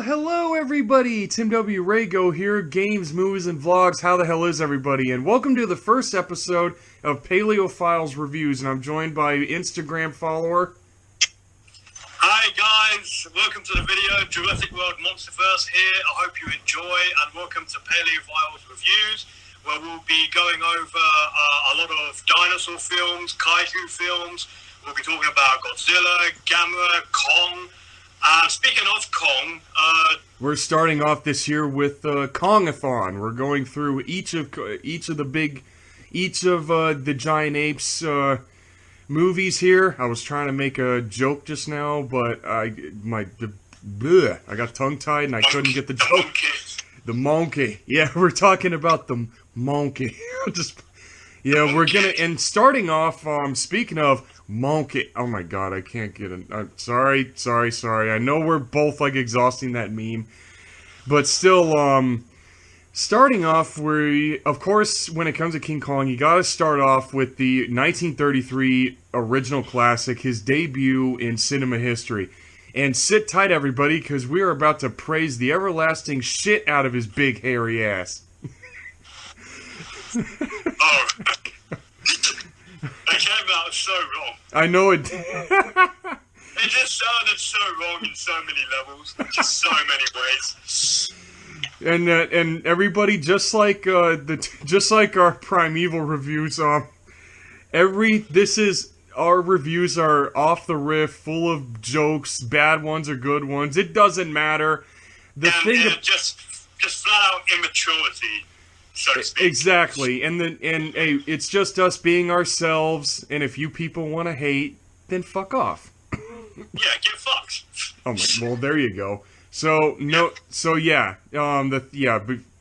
Hello everybody! Tim W. Rago here, games, movies, and vlogs. How the hell is everybody? And welcome to the first episode of Paleo Files Reviews, and I'm joined by Instagram follower... Hi guys, welcome to the video, Jurassic World Monsterverse here. I hope you enjoy, and welcome to Paleo Files Reviews, where we'll be going over a lot of dinosaur films, kaiju films. We'll be talking about Godzilla, Gamera, Kong. Speaking of Kong, we're starting off this year with KONGATHON. We're going through each of the giant apes movies here. I was trying to make a joke just now, but I got tongue-tied and I couldn't get the joke. The monkey. Yeah, we're talking about the monkey. And starting off, speaking of monkey, oh my god, I can't get it. Sorry. I know we're both, like, exhausting that meme. But still, starting off, of course, when it comes to King Kong, you gotta start off with the 1933 original classic, his debut in cinema history. And sit tight, everybody, because we are about to praise the everlasting shit out of his big, hairy ass. Oh, that came out so wrong. I know it did. It just sounded so wrong in so many levels, just so many ways. And everybody, just like our Primeval reviews, our reviews are off the riff, full of jokes, bad ones or good ones. It doesn't matter. Just flat out immaturity, so to speak. Exactly, and hey, it's just us being ourselves. And if you people want to hate, then fuck off. Yeah, get fucked. Oh my, well, there you go.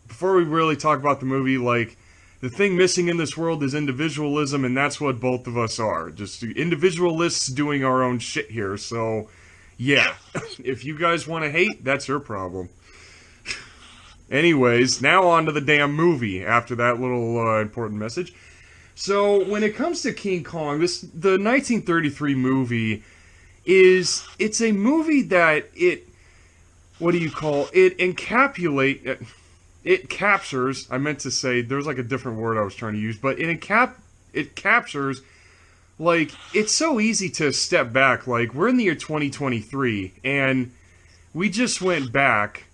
Before we really talk about the movie, like, the thing missing in this world is individualism, and that's what both of us are. Just individualists doing our own shit here, so, yeah. If you guys want to hate, that's your problem. Anyways, now on to the damn movie, after that little, important message. So, when it comes to King Kong, the 1933 movie it's a movie that it captures, I meant to say, there's like a different word I was trying to use, but it captures, like, it's so easy to step back. Like, we're in the year 2023, and we just went back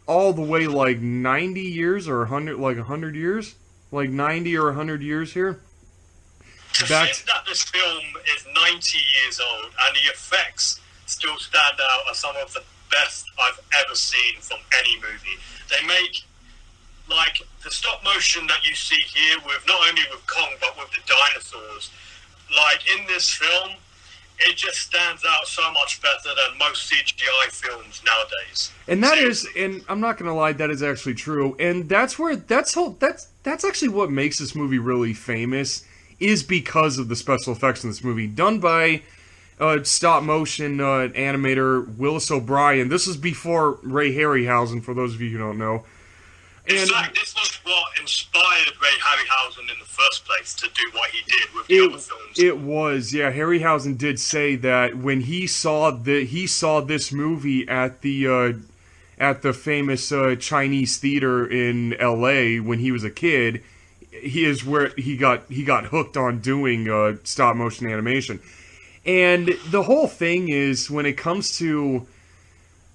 all the way, like, 90 years or 100 years? Like, 90 or 100 years here? To think that this film is 90 years old, and the effects still stand out as some of the best I've ever seen from any movie. They make, like, the stop motion that you see here, with not only with Kong, but with the dinosaurs. Like, in this film, it just stands out so much better than most CGI films nowadays. And and I'm not gonna lie, that is actually true. And that's actually what makes this movie really famous, is because of the special effects in this movie, done by stop-motion animator Willis O'Brien. This is before Ray Harryhausen, for those of you who don't know. In fact, this was what inspired Ray Harryhausen in the first place to do what he did with the other films. It was, yeah. Harryhausen did say that when he saw this movie at the famous Chinese theater in L.A. when he was a kid, is where he got hooked on doing stop motion animation. And the whole thing is, when it comes to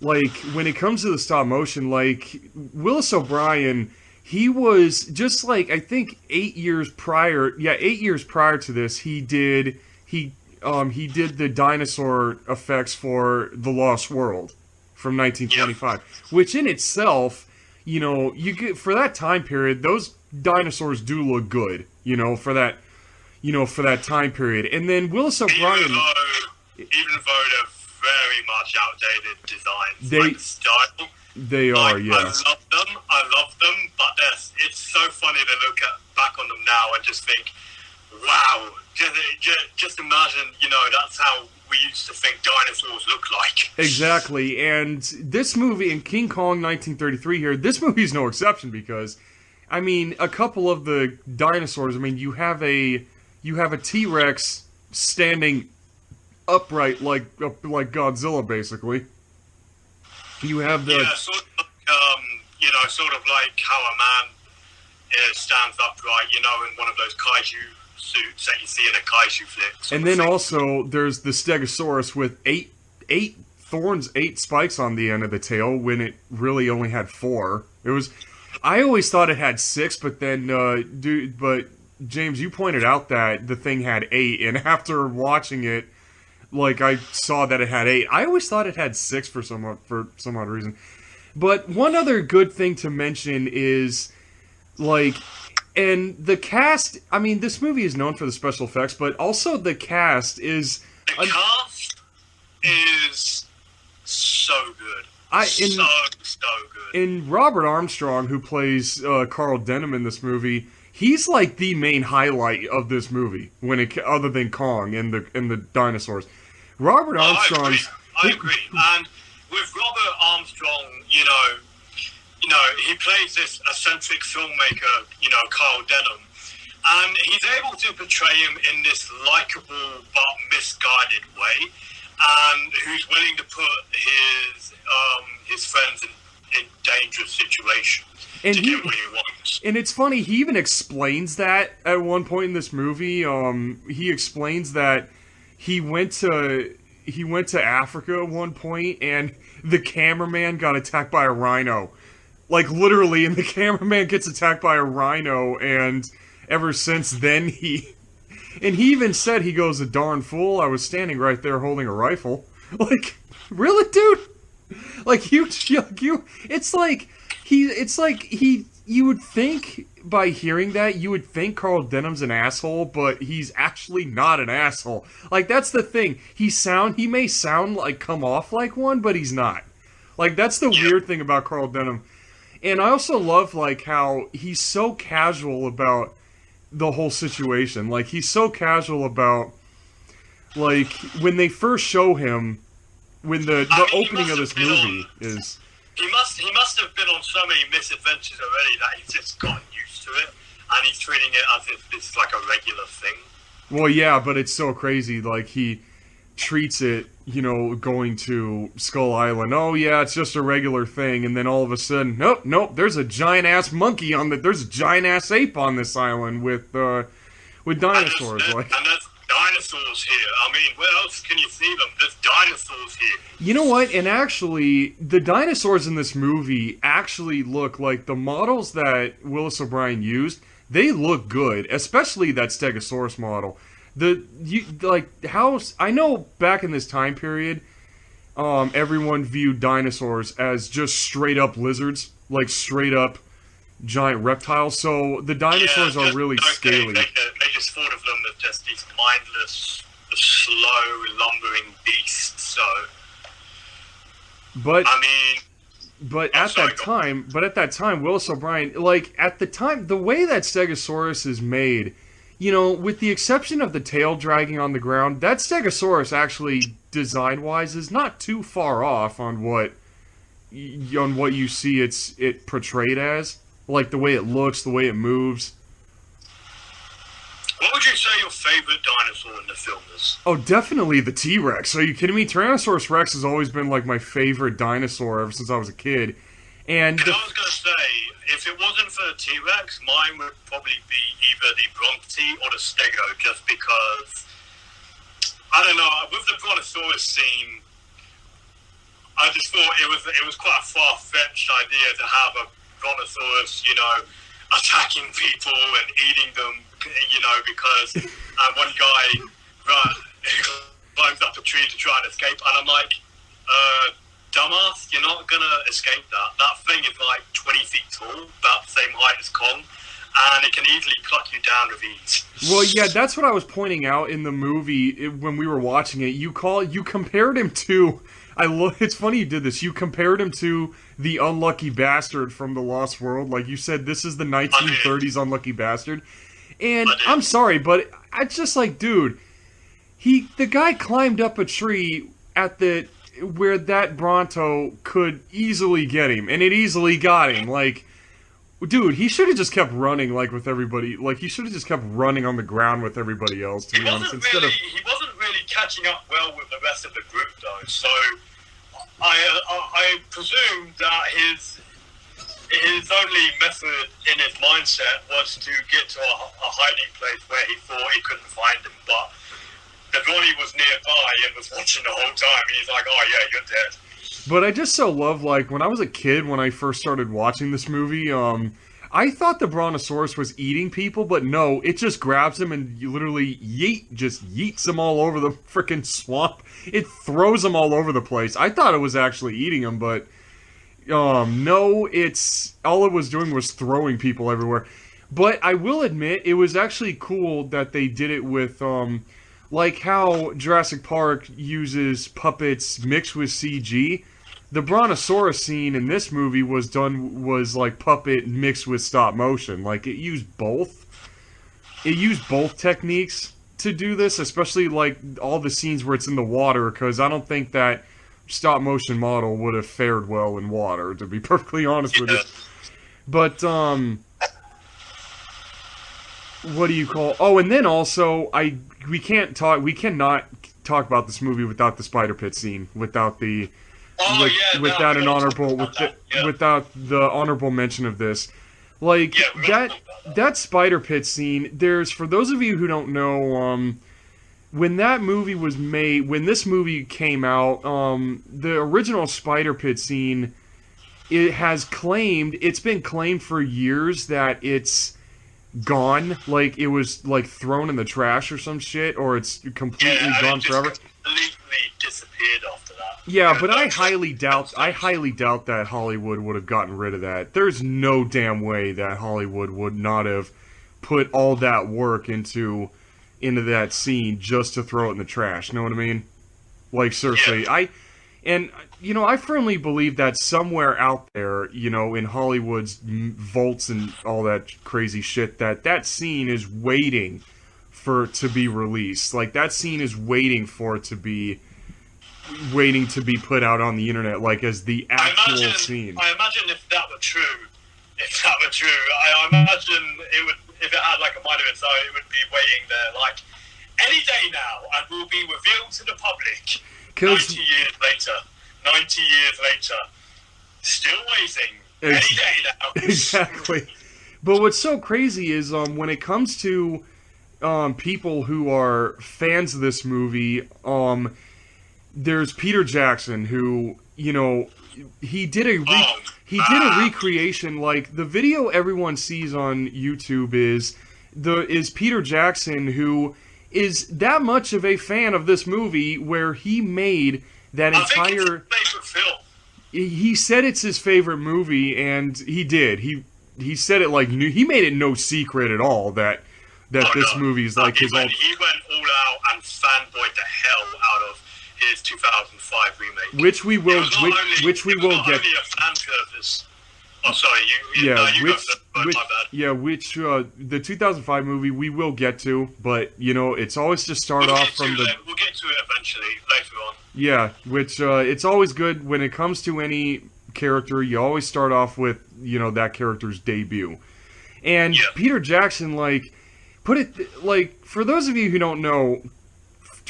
the stop motion, like, Willis O'Brien, he was just, like, I think 8 years prior to this, he did the dinosaur effects for The Lost World from 1925, which in itself, you know, for that time period, those dinosaurs do look good, for that time period. And then Willis O'Brien, even though they're very much outdated designs, style, they are, yeah. I love them, but it's so funny to look back on them now and just think, wow, just imagine, that's how we used to think dinosaurs look like. Exactly. And this movie, in King Kong 1933 here, this movie's no exception, because, I mean, a couple of the dinosaurs, I mean, you have a T-Rex standing upright like Godzilla, basically. You have the yeah, sort of like how a man stands upright, in one of those kaiju suits that you see in a kaiju flick. And then also there's the Stegosaurus with eight thorns, 8 spikes on the end of the tail when it really only had 4. I always thought it had 6, but then but James, you pointed out that the thing had 8, and after watching it, like, I saw that it had 8. I always thought it had 6 for some odd reason. But one other good thing to mention is, like, and the cast, I mean, this movie is known for the special effects, but also the cast is... The cast is so good. So good. And Robert Armstrong, who plays Carl Denham in this movie, he's like the main highlight of this movie, other than Kong and the dinosaurs. Robert Armstrong's... I agree. And with Robert Armstrong, he plays this eccentric filmmaker, Carl Denham, and he's able to portray him in this likable but misguided way, and who's willing to put his friends in dangerous situations to get what he wants. And it's funny, he even explains that at one point in this movie. He explains that he went to Africa at one point, and the cameraman got attacked by a rhino. Like, literally, and the cameraman gets attacked by a rhino, and ever since then he even said, he goes, "A darn fool, I was standing right there holding a rifle." Like, really, dude? Like, you would think, by hearing that, you would think Carl Denham's an asshole, but he's actually not an asshole. Like, that's the thing. He may sound like, come off like one, but he's not. Like, that's the weird thing about Carl Denham. And I also love, like, how he's so casual about the whole situation. Like, he's so casual about, like, when they first show him, when the opening of this movie is... He must have been on so many misadventures already that he's just gotten used to it, and he's treating it as if it's like a regular thing. Well, yeah, but it's so crazy. Like, he treats it, going to Skull Island. Oh, yeah, it's just a regular thing. And then all of a sudden, nope, there's a giant-ass monkey there's a giant-ass ape on this island with dinosaurs. And there's dinosaurs here. I mean, where else can you see them? There's dinosaurs here. You know what? And actually, the dinosaurs in this movie actually look like the models that Willis O'Brien used. They look good, especially that Stegosaurus model. I know back in this time period, everyone viewed dinosaurs as just straight up lizards, like straight up giant reptiles. So the dinosaurs are really scaly. They just thought of them as just these mindless, slow, lumbering beasts. So, but at that time, Willis O'Brien, like, at the time, the way that Stegosaurus is made, with the exception of the tail dragging on the ground, that Stegosaurus actually, design-wise, is not too far off on what you see it portrayed as. Like, the way it looks, the way it moves. What would you say your favorite dinosaur in the film is? Oh, definitely the T-Rex. Are you kidding me? Tyrannosaurus Rex has always been, like, my favorite dinosaur ever since I was a kid. And I was going to say, if it wasn't for the T-Rex, mine would probably be either the Bronte or the Stego, just because, I don't know, with the Brontosaurus scene, I just thought it was quite a far-fetched idea to have a Brontosaurus, attacking people and eating them, because one guy climbs up a tree to try and escape, and I'm like, dumbass, you're not gonna escape that. That thing is like 20 feet tall, about the same height as Kong, and it can easily pluck you down with ease. Well, yeah, that's what I was pointing out in the movie when we were watching it. You compared him to... It's funny you did this. You compared him to the unlucky bastard from The Lost World. Like, you said, this is the 1930s unlucky bastard. And I'm sorry, but I just like, dude, the guy climbed up a tree where that Bronto could easily get him, and it easily got him. Like, dude, he should have just kept running, like, with everybody. Like, he should have just kept running on the ground with everybody else, to be honest. He wasn't really catching up well with the rest of the group, though, so I presume that his only method in his mindset was to get to a hiding place where he thought he couldn't find him, but the Ronnie was nearby and was watching the whole time, and he's like, oh yeah, you're dead. But I just so love, like, when I was a kid, when I first started watching this movie, I thought the Brontosaurus was eating people, but no, it just grabs them and you literally yeets them all over the frickin' swamp. It throws them all over the place. I thought it was actually eating them, but no, all it was doing was throwing people everywhere. But I will admit, it was actually cool that they did it with, like how Jurassic Park uses puppets mixed with CG. The Brontosaurus scene in this movie was like puppet mixed with stop motion. Like, it used both. It used both techniques to do this, especially like all the scenes where it's in the water, because I don't think that stop motion model would have fared well in water, to be perfectly honest with you. But what do you call? Oh, and then also we cannot talk about this movie without the spider pit scene, without the without the honorable mention of this. Like, that spider pit scene, for those of you who don't know, when that movie was made, when this movie came out, the original spider pit scene, it's been claimed for years that it's gone, like it was like thrown in the trash or some shit, or it's completely gone forever. Completely disappeared after that. Yeah, but I highly doubt that Hollywood would have gotten rid of that. There's no damn way that Hollywood would not have put all that work into that scene just to throw it in the trash. Know what I mean? Like, seriously, yeah. I firmly believe that somewhere out there, in Hollywood's vaults and all that crazy shit, that scene is waiting to be released. Like, that scene is waiting to be put out on the internet, like, as the actual scene. I imagine if that were true, I imagine it would, if it had like a mind of its own, it would be waiting there like any day now, and will be revealed to the public 90 years later, still waiting any day now. Exactly. But what's so crazy is when it comes to people who are fans of this movie, there's Peter Jackson, who, he did a recreation. Like, the video everyone sees on YouTube is Peter Jackson, who is that much of a fan of this movie, where he made that entire. I think it's his favorite film. He said it's his favorite movie, and he did. He said it like he made it no secret at all that this movie is like his own. He went all out and fanboyed the hell out of his 2005 remake, which we will get. Only a fan service. Oh, sorry, the 2005 movie we will get to, but it's always to start off from the. We'll get to it eventually later on. Yeah, which it's always good when it comes to any character. You always start off with that character's debut, and Peter Jackson, for those of you who don't know,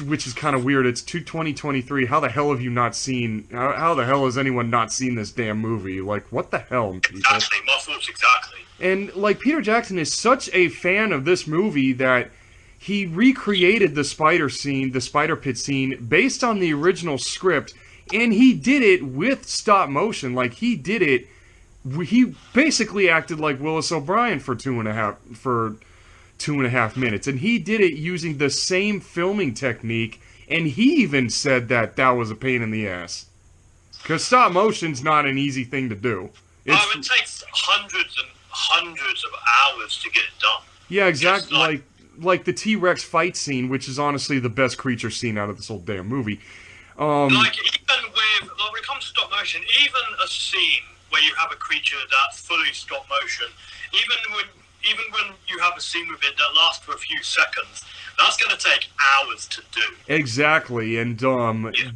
which is kind of weird, it's 2023. How the hell have you not seen? How the hell has anyone not seen this damn movie? Like, what the hell, people? Exactly, my thoughts exactly. And Peter Jackson is such a fan of this movie that he recreated the spider pit scene, based on the original script, and he did it with stop motion. Like, he basically acted like Willis O'Brien for 2.5 minutes, and he did it using the same filming technique, and he even said that was a pain in the ass, because stop motion's not an easy thing to do. It takes hundreds and hundreds of hours to get it done. Yeah, exactly. Like the T-Rex fight scene, which is honestly the best creature scene out of this whole damn movie. Even when it comes to stop motion, even a scene where you have a creature that's fully stop motion, even when you have a scene with it that lasts for a few seconds, that's going to take hours to do. Exactly, and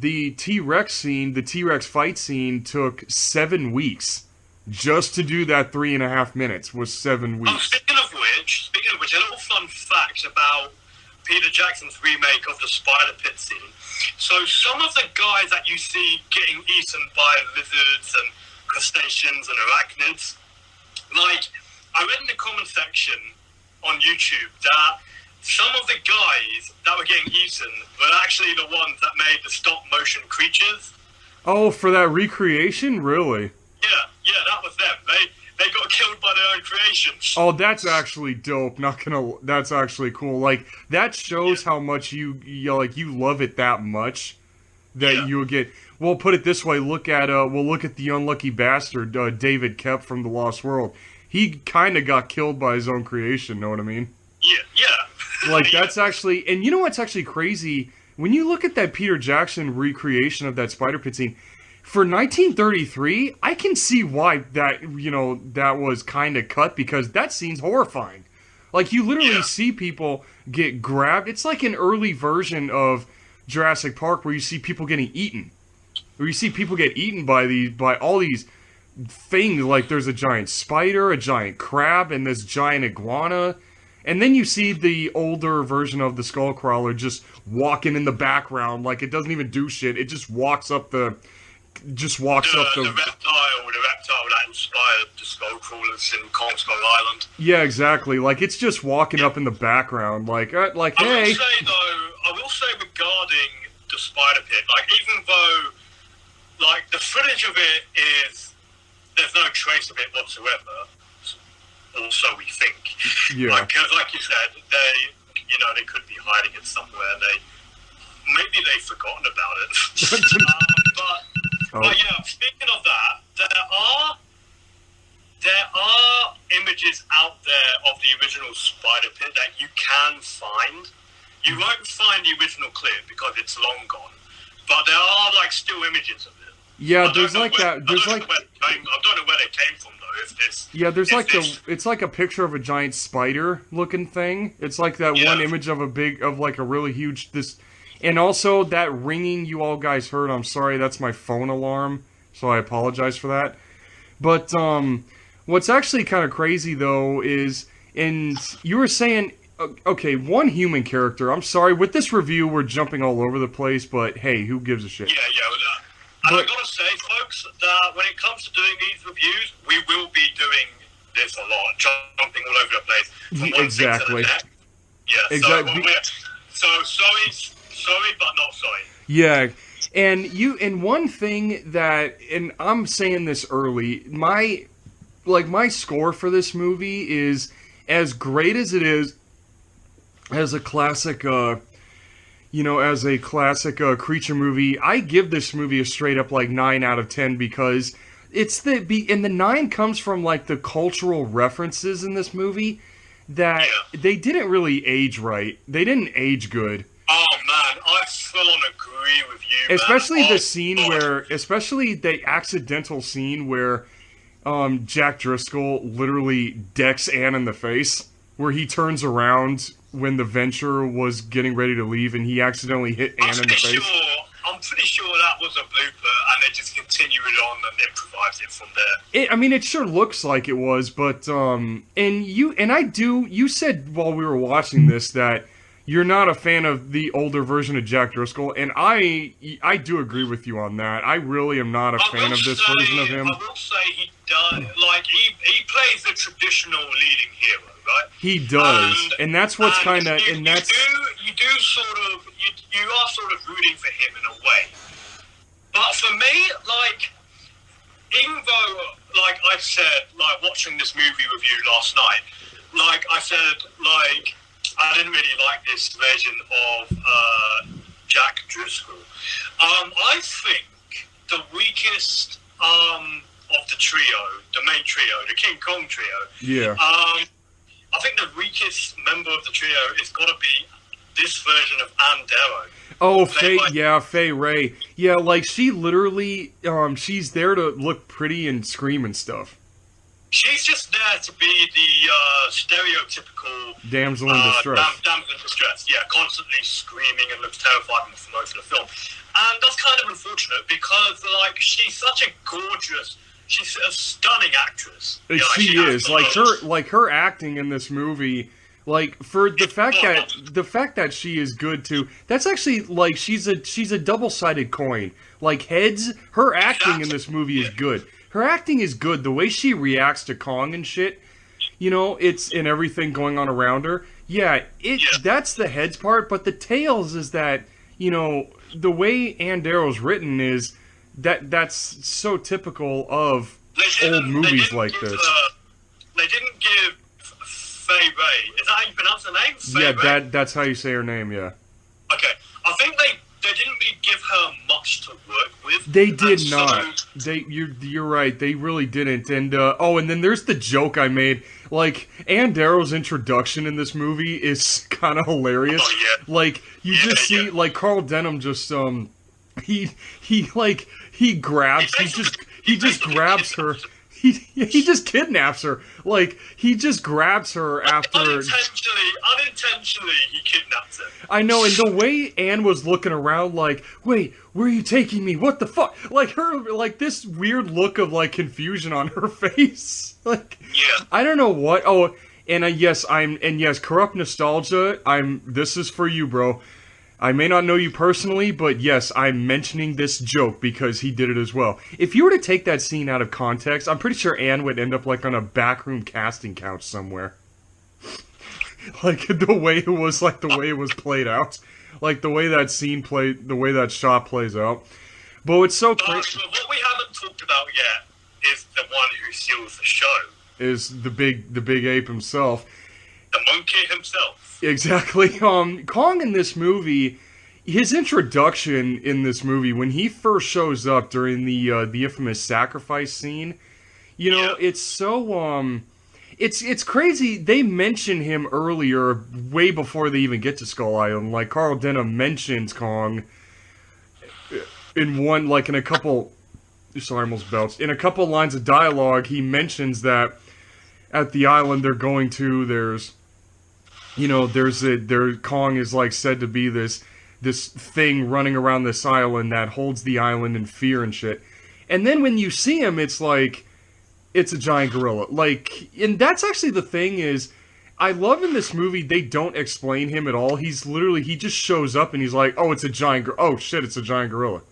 the T-Rex scene, the T-Rex fight scene, took 7 weeks. Just to do that 3.5 minutes was 7 weeks. Speaking of which, a little fun fact about Peter Jackson's remake of the spider pit scene. So some of the guys that you see getting eaten by lizards and crustaceans and arachnids, like, I read in the comment section on YouTube that some of the guys that were getting eaten were actually the ones that made the stop motion creatures. Oh, for that recreation? Really? Yeah, that was them. They got killed by their own creations. Oh, that's actually dope. That's actually cool. Like, that shows how much you love it that much that you would get. Well, put it this way. Look at the unlucky bastard, David Kep from The Lost World. He kind of got killed by his own creation. Know what I mean? Yeah. Like, that's actually, and you know what's actually crazy? When you look at that Peter Jackson recreation of that spider pit scene, for 1933, I can see why that was kind of cut, because that scene's horrifying. Like, you literally see people get grabbed. It's like an early version of Jurassic Park where you see people getting eaten. Where you see people get eaten by all these things. Like, there's a giant spider, a giant crab, and this giant iguana. And then you see the older version of the Skullcrawler just walking in the background, like it doesn't even do shit. It just walks up the... The reptile that inspired the Skullcrawlers in Kong Skull Island. Yeah, exactly. Like, it's just walking up in the background, like hey. I will say regarding the spider pit, like, even though, like, the footage of it is, there's no trace of it whatsoever, or so we think. Yeah. Because, like you said, they could be hiding it somewhere. Maybe they've forgotten about it. But yeah, speaking of that, there are images out there of the original spider pit that you can find. You won't find the original clip because it's long gone, but there are, like, still images of it. Yeah, there's like that. I don't know where they came from though. It's like a picture of a giant spider looking thing. It's like that one image of a really huge and also that ringing you all guys heard. I'm sorry, that's my phone alarm, so I apologize for that. But what's actually kind of crazy though is, and you were saying, okay, one human character. I'm sorry, with this review we're jumping all over the place, but hey, who gives a shit? Yeah. And I gotta say, folks, that when it comes to doing these reviews, we will be doing this a lot, jumping all over the place. From one thing to the next. Yeah, exactly. So sorry, but not sorry. Yeah, and one thing that, and I'm saying this early, my score for this movie is, as great as it is, as a classic, creature movie, I give this movie a straight up, 9 out of 10, because and the 9 comes from, the cultural references in this movie that they didn't really age right. They didn't age good. Oh man, I full on agree with you. Especially especially the accidental scene where Jack Driscoll literally decks Anne in the face, where he turns around when the Venture was getting ready to leave and he accidentally hit Anne in the face. I'm pretty sure that was a blooper and they just continue it on and improvise it from there. It sure looks like it was, but you said while we were watching this that you're not a fan of the older version of Jack Driscoll, and I do agree with you on that. I really am not a fan of this version of him. I will say he does, he plays the traditional leading hero, right? He does, and that's what's kind of, and that's... You are sort of rooting for him in a way. But for me, even though, I said, watching this movie review last night, I said, I didn't really like this version of Jack Driscoll. I think the weakest of the trio, the main trio, the King Kong trio, I think the weakest member of the trio is got to be this version of Ann Darrow. Oh, Fay Ray. Yeah, she literally, she's there to look pretty and scream and stuff. She's just there to be the stereotypical... damsel in distress. Damsel in distress, yeah, constantly screaming and looks terrified for most of the film. And that's kind of unfortunate because, she's such a gorgeous... She's a stunning actress. She is. Her acting in this movie... Like, for the fact that she is good too, that's actually, like, she's a double-sided coin. Like, heads, her acting in this movie is good. Her acting is good. The way she reacts to Kong and shit, you know, it's in everything going on around her. Yeah, that's the heads part, but the tails is that, you know, the way Ann Darrow's written is that's so typical of old movies like this. They didn't give Fay Ray. Is that how you pronounce her name? Fay Ray? That's how you say her name, yeah. Okay. I think they didn't really give her much to work with. They did not. You're right. They really didn't. And and then there's the joke I made. Like, Ann Darrow's introduction in this movie is kind of hilarious. Oh, yeah. Like, you just see, like, Carl Denham just he just grabs her. He just kidnaps her. Like, he just grabs her after... Unintentionally, he kidnaps her. I know, and the way Anne was looking around, like, wait, where are you taking me? What the fuck? Like, this weird look of, like, confusion on her face. Like, yeah. I don't know what... Oh, and yes, Corrupt Nostalgia, this is for you, bro. I may not know you personally, but yes, I'm mentioning this joke because he did it as well. If you were to take that scene out of context, I'm pretty sure Anne would end up like on a backroom casting couch somewhere. Like the way it was played out, like the way that scene played, the way that shot plays out. But it's so crazy. What we haven't talked about yet is the one who steals the show. Is the big ape himself. The monkey himself. Exactly. Kong in this movie, his introduction in this movie, when he first shows up during the infamous sacrifice scene, you know, it's so it's crazy. They mention him earlier, way before they even get to Skull Island. Like, Carl Denham mentions Kong in a couple. Sorry, I almost belched. In a couple lines of dialogue, he mentions that at the island they're going to, Kong is like said to be this thing running around this island that holds the island in fear and shit. And then when you see him, it's like, it's a giant gorilla. Like, and that's actually the thing is, I love in this movie, they don't explain him at all. He just shows up and he's like, oh, it's a giant oh shit, it's a giant gorilla.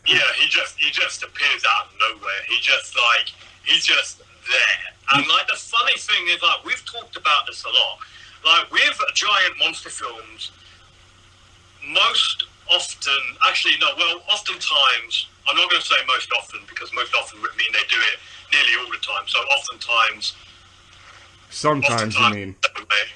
Yeah, he just appears out of nowhere. He's just there. And like, the funny thing is, like, we've talked about this a lot. Like, with giant monster films, oftentimes, I'm not going to say most often, because most often would mean they do it nearly all the time, so oftentimes you mean.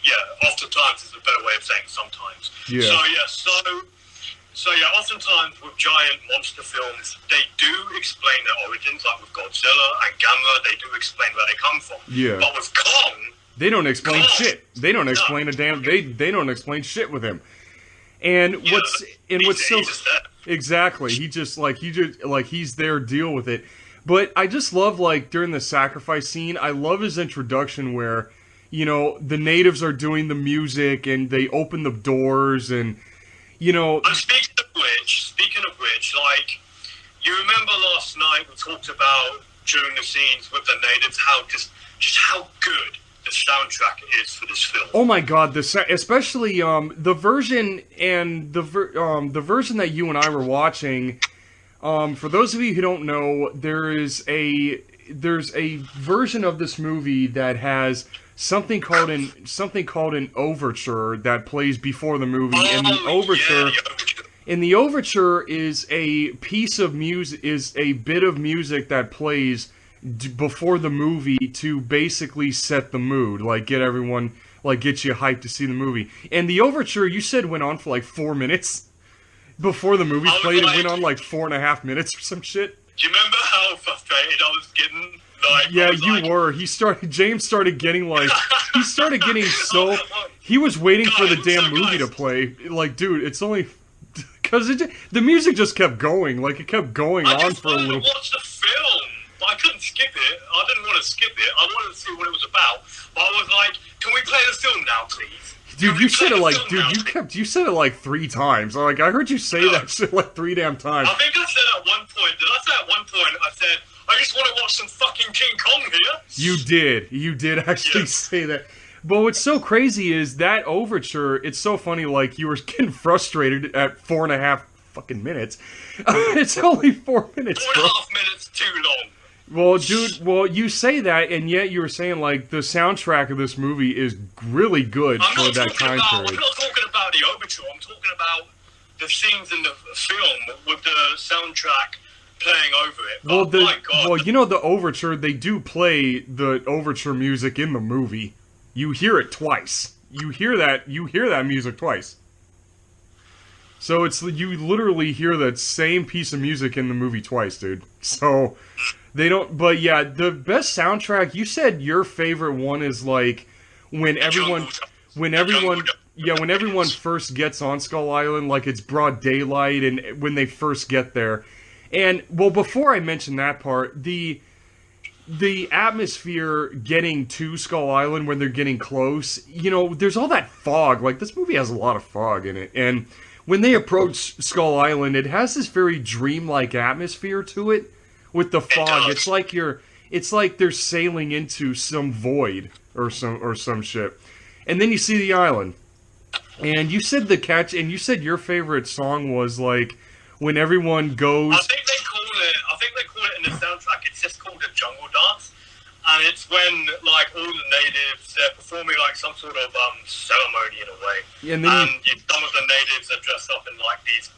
Yeah, oftentimes is a better way of saying sometimes. Yeah. So oftentimes with giant monster films, they do explain their origins, like with Godzilla and Gamera, they do explain where they come from. Yeah. But with Kong... They don't explain shit. They don't explain they don't explain shit with him. And what's so exactly, he's there, deal with it. But I just love, like, during the sacrifice scene, I love his introduction where, you know, the natives are doing the music and they open the doors and, you know. Speaking of which, like, you remember last night we talked about during the scenes with the natives just how good the soundtrack is for this film. Oh my god, especially the version the version that you and I were watching. For those of you who don't know, there's a version of this movie that has something called an overture that plays before the movie, and the overture is a piece of music, is a bit of music that plays before the movie to basically set the mood, like get everyone, like get you hyped to see the movie. And the overture, you said, went on for like 4 minutes before the movie played. It went on like 4.5 minutes or some shit. Do you remember how frustrated I was getting? Like, yeah, you were. James started getting like, so, he was waiting for the damn movie to play. Like, dude, it's only, because the music just kept going. Like, it kept going on for a little. I just wanted to watch the film. But I couldn't skip it. I didn't want to skip it. I wanted to see what it was about. But I was like, can we play the film now, please? Dude, you said it like, you said it like 3 times. Like, I heard you say that shit like 3 damn times. I think I said at one point, I said, I just want to watch some fucking King Kong here? You did actually say that. But what's so crazy is that overture, it's so funny, like, you were getting frustrated at 4.5 fucking minutes. It's only 4 minutes, 4.5 minutes too long. Well, dude, you say that, and yet you were saying, like, the soundtrack of this movie is really good for that time period. I'm not talking about the overture, I'm talking about the scenes in the film with the soundtrack playing over it. Well, my God. Well, you know, the overture, they do play the overture music in the movie. You hear it twice. You hear that music twice. So you literally hear that same piece of music in the movie twice, dude. So they don't. But yeah, the best soundtrack. You said your favorite one is like when everyone first gets on Skull Island, like it's broad daylight, and when they first get there. And well, before I mention that part, the atmosphere getting to Skull Island when they're getting close, you know, there's all that fog. Like, this movie has a lot of fog in it, and when they approach Skull Island, it has this very dreamlike atmosphere to it with the fog. It's like they're sailing into some void or some shit. And then you see the island. And you said you said your favorite song was like when everyone goes. I think they call it in the soundtrack. It's just called a jungle dance, and it's when like all the natives, they're performing like some sort of ceremony in a way. And then some of the natives are dressed up in like these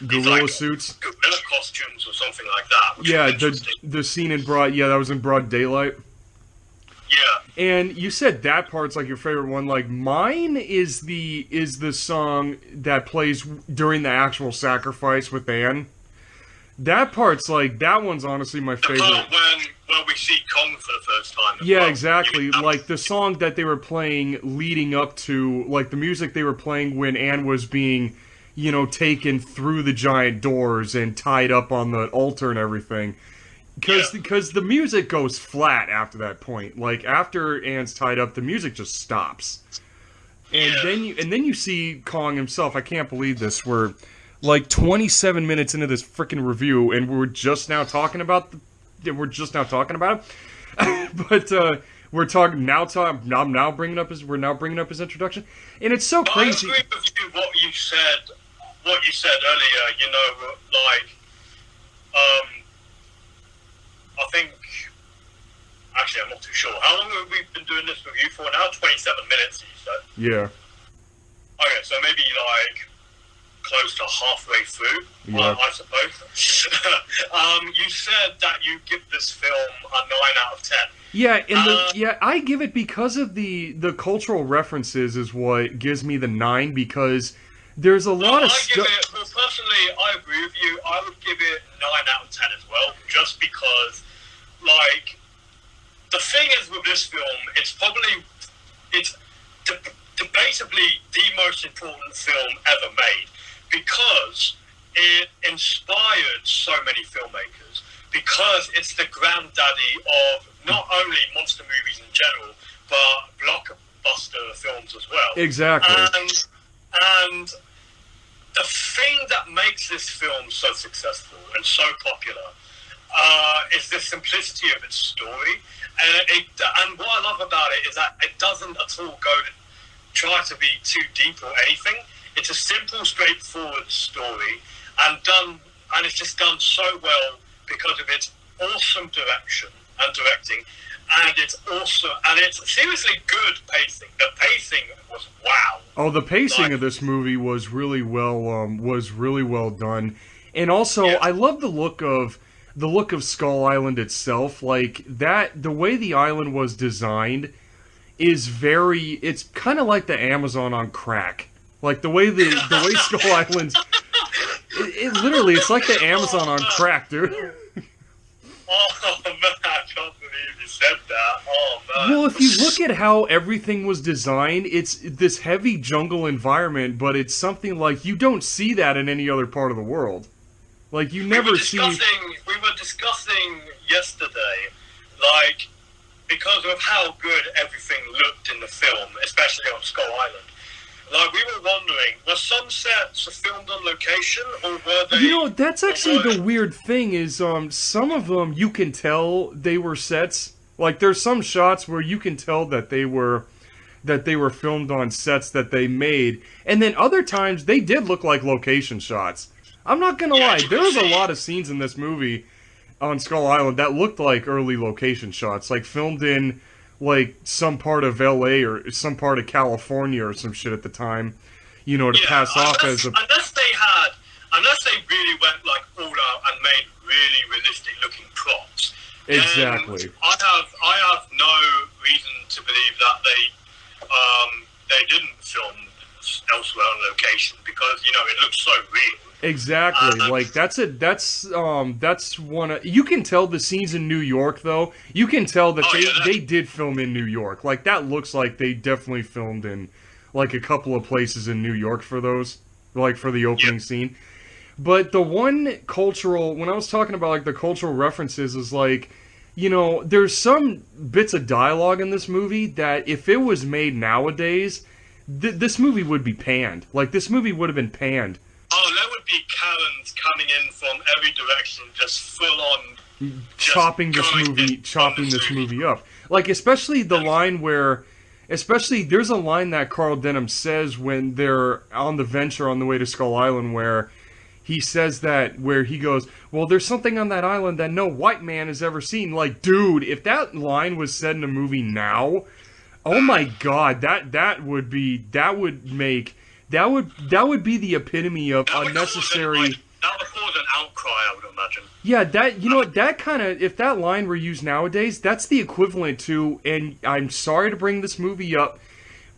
gorilla suits, gorilla costumes, or something like that. Yeah, the scene that was in broad daylight. Yeah. And you said that part's like your favorite one. Like, mine is the song that plays during the actual sacrifice with Anne. That part's like, that one's honestly my favorite. The part when we see Kong for the first time. Yeah, exactly. Like, the song that they were playing leading up to, like, the music they were playing when Anne was being, you know, taken through the giant doors and tied up on the altar and everything. Because the music goes flat after that point. Like, after Anne's tied up, the music just stops. And then you see Kong himself. I can't believe this. We're like 27 minutes into this freaking review, and we're just now talking about it. But I'm now bringing up his introduction, and it's so crazy. I agree with you what you said earlier. You know, like I think, actually, I'm not too sure. How long have we been doing this review for now? 27 minutes, you said? Yeah. Okay, so maybe, like, close to halfway through, I suppose. You said that you give this film a 9 out of 10. Yeah, I give it because of the cultural references is what gives me the 9, because there's a lot of stuff. Well, personally, I agree with you. I would give it 9 out of 10 as well, just because, like, the thing is with this film, it's debatably the most important film ever made, because it inspired so many filmmakers, because it's the granddaddy of not only monster movies in general, but blockbuster films as well. Exactly. And the thing that makes this film so successful and so popular is the simplicity of its story. And what I love about it is that it doesn't at all try to be too deep or anything. It's a simple, straightforward story, and it's just done so well because of its awesome direction and directing. And it's seriously good pacing. The pacing was wow. Oh, the pacing of this movie was really well done, and also I love the look of Skull Island itself. Like that, the way the island was designed is it's kind of like the Amazon on crack. Like the way Skull Island's, it literally, it's like the Amazon on crack, dude. Oh man, I can't believe you said that. Oh man. Well, if you look at how everything was designed, it's this heavy jungle environment, but it's something like you don't see that in any other part of the world. Like you never see. We were discussing yesterday, like, because of how good everything looked in the film, especially on Skull Island. Like, we were wondering, were some sets filmed on location, or were they... You know, that's actually the weird thing, is some of them, you can tell they were sets. Like, there's some shots where you can tell that they were that they were filmed on sets that they made. And then other times, they did look like location shots. I'm not gonna lie, there was a lot of scenes in this movie on Skull Island that looked like early location shots, like filmed in, like, some part of LA or some part of California or some shit at the time, you know, to pass off as a... Unless they really went, like, all out and made really realistic-looking props. Exactly. I have no reason to believe that they didn't film elsewhere on location because, you know, it looks so real. Exactly. Like, that's one of... You can tell the scenes in New York, though. You can tell that they did film in New York. Like, that looks like they definitely filmed in, like, a couple of places in New York for those, like, for the opening scene. But the one cultural... When I was talking about, like, the cultural references is, like, you know, there's some bits of dialogue in this movie that if it was made nowadays, this movie would be panned. Like, this movie would have been panned. Oh, there would be Karens coming in from every direction, just full on chopping this movie up. Like, especially the line where... Especially, there's a line that Carl Denham says when they're on the venture on the way to Skull Island where he says that, where he goes, well, there's something on that island that no white man has ever seen. Like, dude, if that line was said in a movie now, oh my god, that would be the epitome of unnecessary... That would cause an outcry, I would imagine. Yeah, that kind of, if that line were used nowadays, that's the equivalent to, and I'm sorry to bring this movie up,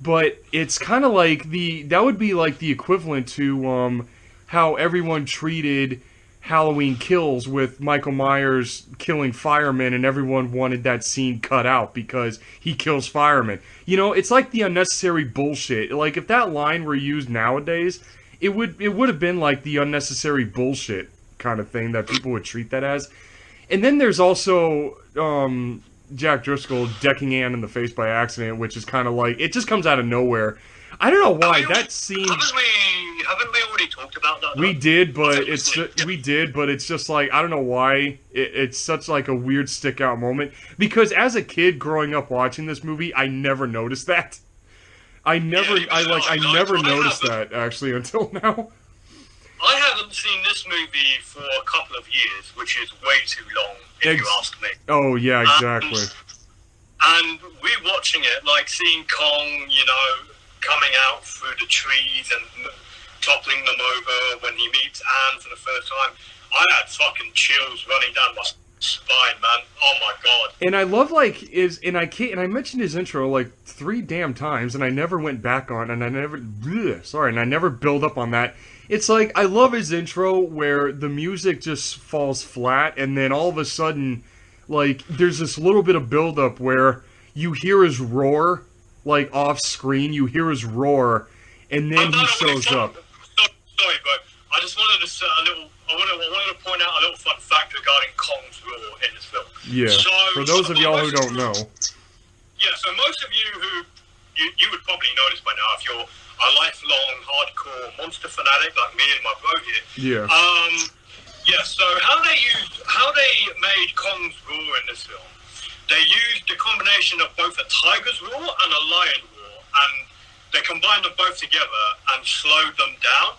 but it's kind of like that would be like the equivalent to, how everyone treated Halloween Kills with Michael Myers killing firemen and everyone wanted that scene cut out because he kills firemen. You know, it's like the unnecessary bullshit. Like, if that line were used nowadays, it would have been like the unnecessary bullshit kind of thing that people would treat that as. And then there's also Jack Driscoll decking Ann in the face by accident, which is kind of like, it just comes out of nowhere. I don't know why that scene. Haven't we already talked about that? We did, but it's just like, I don't know why it's such like a weird stick out moment, because as a kid growing up watching this movie, I never noticed that. I never noticed that actually until now. I haven't seen this movie for a couple of years, which is way too long, if you ask me. Oh yeah, exactly. And rewatching it, like seeing Kong, you know, coming out through the trees and toppling them over when he meets Anne for the first time, I had fucking chills running down my spine, man. Oh my god. And I love, like, I mentioned his intro like 3 damn times, and I never went back on, and I never build up on that. It's like, I love his intro where the music just falls flat, and then all of a sudden, like, there's this little bit of build up where you hear his roar, like, off screen, you hear his roar, and then he shows up. Sorry, but I just wanted to say I wanted to point out a little fun fact regarding Kong's roar in this film. Yeah, so, for those of y'all who don't know. Yeah, so most of you who, you would probably know this by now if you're a lifelong hardcore monster fanatic like me and my bro here. Yeah. Yeah, so how they made Kong's roar in this film, they used the combination of both a tiger's roar and a lion roar, and they combined them both together and slowed them down.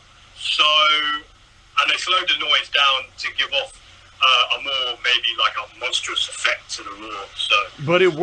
And they slowed the noise down to give off a more, maybe like a monstrous effect to the roar. So, but it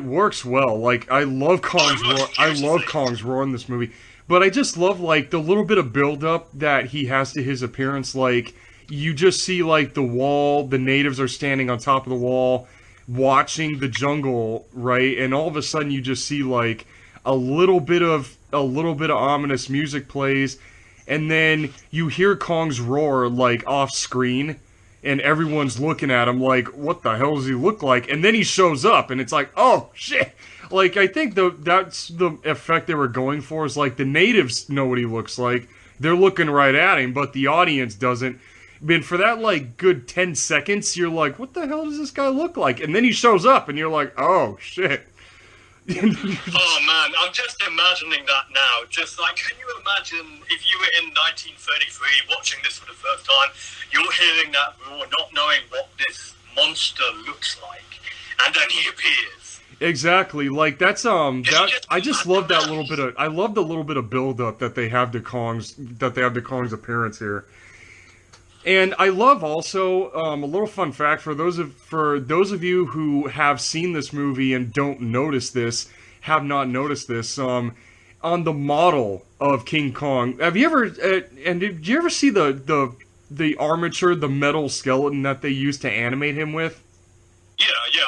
works well. Like, I love Kong's roar. I love Kong's roar in this movie. But I just love, like, the little bit of build-up that he has to his appearance. Like, you just see, like, the wall, the natives are standing on top of the wall, watching the jungle, right? And all of a sudden you just see, like, a little bit of ominous music plays, and then you hear Kong's roar, like, off screen, and everyone's looking at him like, what the hell does he look like? And then he shows up, and it's like, oh, shit! Like, I think that's the effect they were going for, is, like, the natives know what he looks like, they're looking right at him, but the audience doesn't. And for that, like, good 10 seconds, you're like, what the hell does this guy look like? And then he shows up, and you're like, oh, shit. Oh man, I'm just imagining that now. Just like, can you imagine if you were in 1933 watching this for the first time, you're hearing that roar, not knowing what this monster looks like, and then he appears. Exactly. Like that's I just love that little bit of I love the little bit of build up that they have to Kong's appearance here. And I love also a little fun fact for those of you who have seen this movie and don't notice this, have not noticed this. On the model of King Kong, have you ever and did you ever see the armature, the metal skeleton that they used to animate him with? Yeah,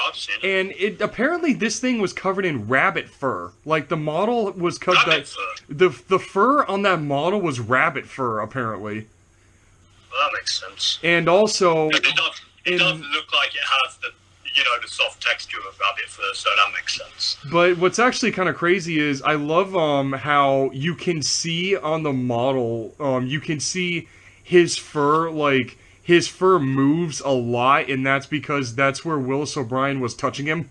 I've seen it. And apparently this thing was covered in rabbit fur. Like the model was covered. The fur on that model was rabbit fur apparently. Well, that makes sense. And also, it does look like it has the soft texture of rabbit fur, so that makes sense. But what's actually kind of crazy is I love how you can see on the model, you can see his fur, like his fur moves a lot, and that's because that's where Willis O'Brien was touching him.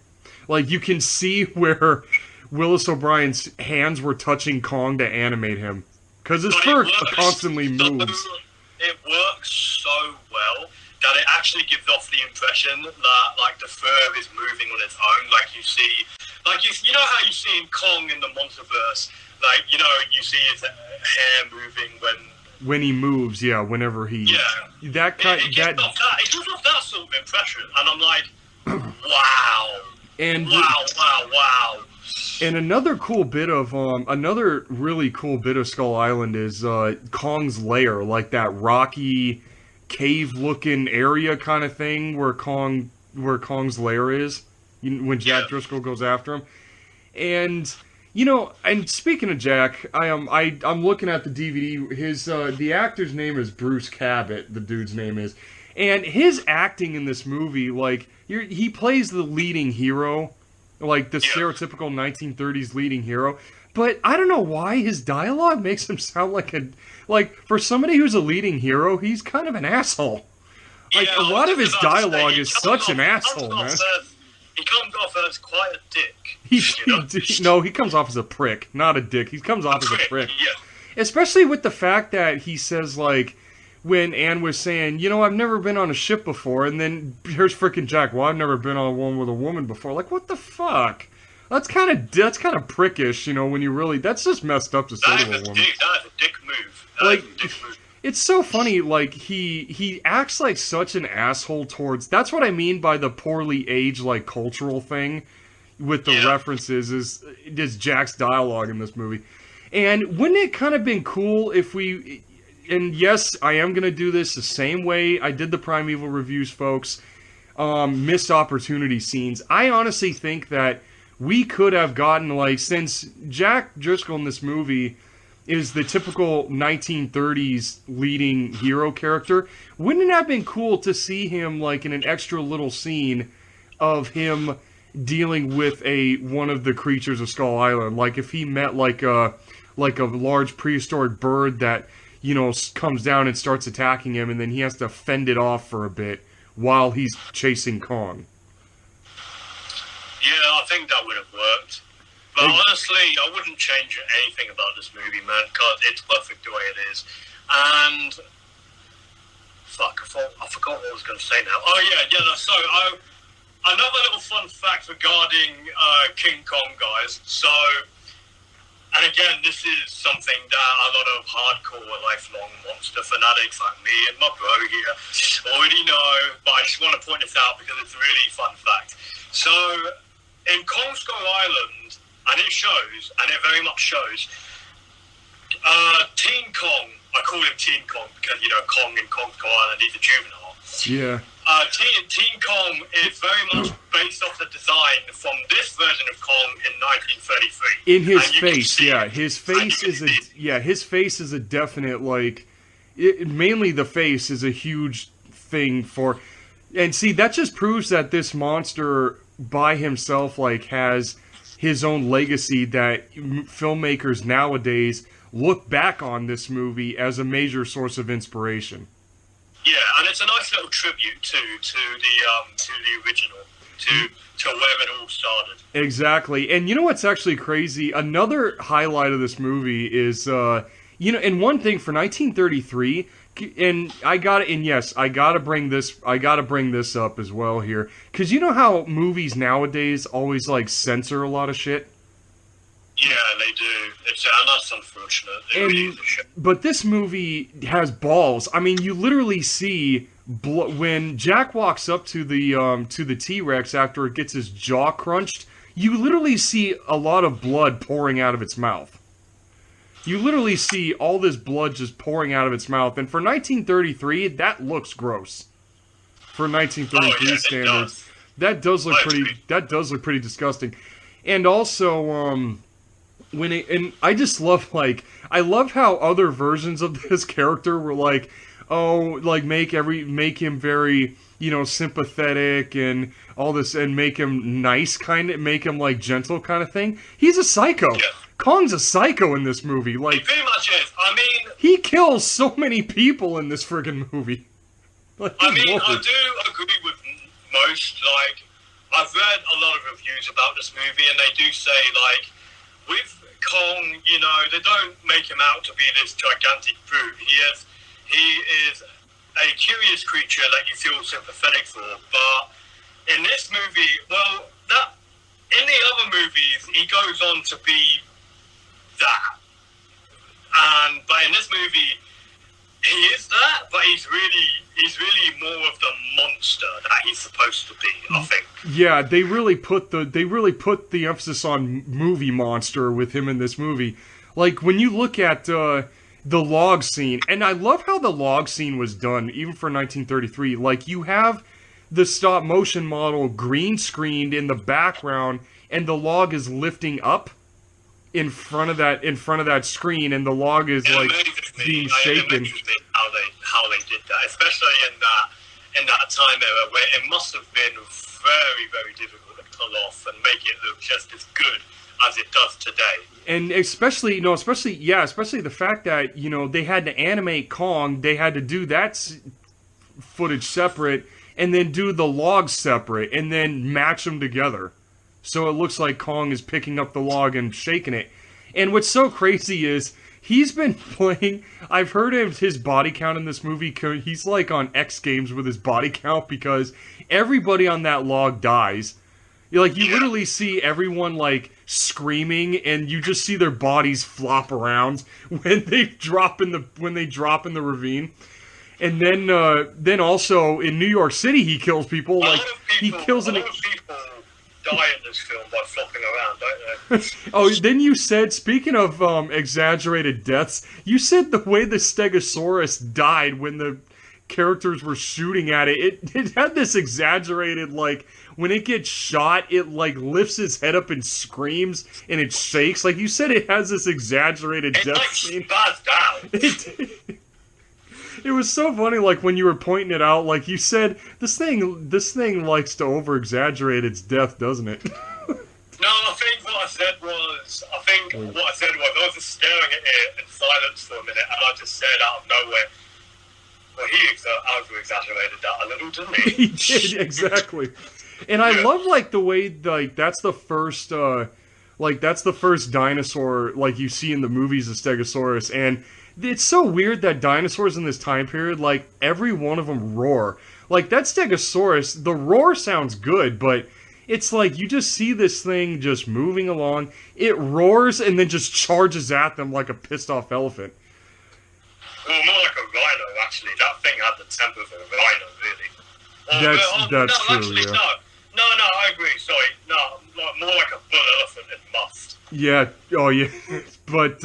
Like you can see where Willis O'Brien's hands were touching Kong to animate him, because his fur constantly moves. It works so well that it actually gives off the impression that like the fur is moving on its own. Like you see, you know how you see in Kong in the Monsterverse, like you see his hair moving when he moves. Yeah, whenever he it gives off that sort of impression, and I'm like, wow, and wow. And another cool bit of another really cool bit of Skull Island is Kong's lair, like that rocky cave-looking area kind of thing where Kong's lair is when Jack Driscoll goes after him. And and speaking of Jack, I'm looking at the DVD. His the actor's name is Bruce Cabot. The dude's name is, and his acting in this movie, like he plays the leading hero. Like the stereotypical 1930s leading hero, but I don't know why his dialogue makes him sound like for somebody who's a leading hero, he's kind of an asshole. Like a lot of his dialogue is such an asshole, man. He comes off as quite a dick. No, he comes off as a prick, not a dick. He comes off as a prick. Yeah. Especially with the fact that he says like, when Anne was saying, I've never been on a ship before, and then here's frickin' Jack, well, I've never been on one with a woman before. Like, what the fuck? That's kind of prickish, when you really, that's just messed up to say to a woman. That is a dick move. It's so funny, like, he acts like such an asshole towards, that's what I mean by the poorly aged, like, cultural thing with the references, is Jack's dialogue in this movie. And wouldn't it kind of been cool if we... And yes, I am going to do this the same way I did the Primeval reviews, folks. Missed opportunity scenes. I honestly think that we could have gotten, like, since Jack Driscoll in this movie is the typical 1930s leading hero character, wouldn't it have been cool to see him, like, in an extra little scene of him dealing with one of the creatures of Skull Island? Like, if he met, like a large prehistoric bird that... comes down and starts attacking him, and then he has to fend it off for a bit while he's chasing Kong. Yeah, I think that would have worked. But honestly, I wouldn't change anything about this movie, man, because it's perfect the way it is. And... Fuck, I forgot what I was going to say now. Oh, yeah, so another little fun fact regarding King Kong, guys. So... And again, this is something that a lot of hardcore lifelong monster fanatics like me and my bro here already know, but I just want to point this out because it's a really fun fact. So, in Kong Skull Island, and it shows, and it very much shows, Teen Kong, I call him Teen Kong because, Kong in Kong Skull Island, he's a juvenile. Yeah. Teen Kong is very much based off the design from this version of Kong in 1933. In his face, yeah. His face is a definite, like... mainly the face is a huge thing for... And see, that just proves that this monster by himself, like, has his own legacy that filmmakers nowadays look back on this movie as a major source of inspiration. Yeah, and it's a nice little tribute to the original, to where it all started. Exactly, and you know what's actually crazy? Another highlight of this movie is, and one thing for 1933, and I got it. And yes, I gotta bring this up as well here, because you know how movies nowadays always like censor a lot of shit. Yeah, they do. And that's unfortunate. It really is a shame. But this movie has balls. I mean, you literally see when Jack walks up to the T-Rex after it gets his jaw crunched. You literally see a lot of blood pouring out of its mouth. You literally see all this blood just pouring out of its mouth, and for 1933, that looks gross. For 1933 standards, that does look pretty disgusting. And also, I just love I love how other versions of this character were like, oh, like make him very, you know, sympathetic and all this, and make him nice, make him like gentle kind of thing. He's a psycho. Yeah. Kong's a psycho in this movie. Like, he pretty much is. I mean, he kills so many people in this friggin' movie. Like, I mean, I do agree with most. Like, I've read a lot of reviews about this movie, and they do say, like, with Kong, you know, they don't make him out to be this gigantic brute. He is a curious creature that you feel sympathetic for. But in this movie, well, in the other movies, he goes on to be that, but in this movie he is that, but he's really more of the monster that he's supposed to be, I think. Yeah, they really put the emphasis on movie monster with him in this movie. Like, when you look at the log scene, and I love how the log scene was done, even for 1933. Like, you have the stop motion model green screened in the background, and the log is lifting up in front of that screen, and the log is like being shaken. How they did that, especially in that time era where it must have been very, very difficult to pull off and make it look just as good as it does today. And especially the fact that, you know, they had to animate Kong, they had to do that footage separate, and then do the logs separate, and then match them together. So it looks like Kong is picking up the log and shaking it. And what's so crazy is, he's been playing... I've heard of his body count in this movie. He's like on X Games with his body count, because everybody on that log dies. You literally see everyone like screaming, and you just see their bodies flop around when they drop in the ravine. And then also in New York City, he kills people. He kills an... die in this film by flopping around, don't they? Oh, then you said, speaking of exaggerated deaths, you said the way the Stegosaurus died when the characters were shooting at it had this exaggerated, like, when it gets shot, it, like, lifts its head up and screams, and it shakes. Like, you said it has this exaggerated death scene. It, like, spaz down. It was so funny, like, when you were pointing it out, like, you said, this thing likes to over-exaggerate its death, doesn't it? No, I think what I said was, I was just staring at it in silence for a minute, and I just said out of nowhere, well, he over-exaggerated that a little, didn't he? He did, exactly. And I love, like, the way, like, that's the first dinosaur, like, you see in the movies of Stegosaurus, and it's so weird that dinosaurs in this time period, like, every one of them roar. Like, that Stegosaurus, the roar sounds good, but it's like, you just see this thing just moving along, it roars, and then just charges at them like a pissed-off elephant. Well, more like a rhino, actually. That thing had the temper of a rhino, really. That's true, actually, yeah. No, I agree, sorry. No, more like a bull elephant in must. Yeah, oh yeah. But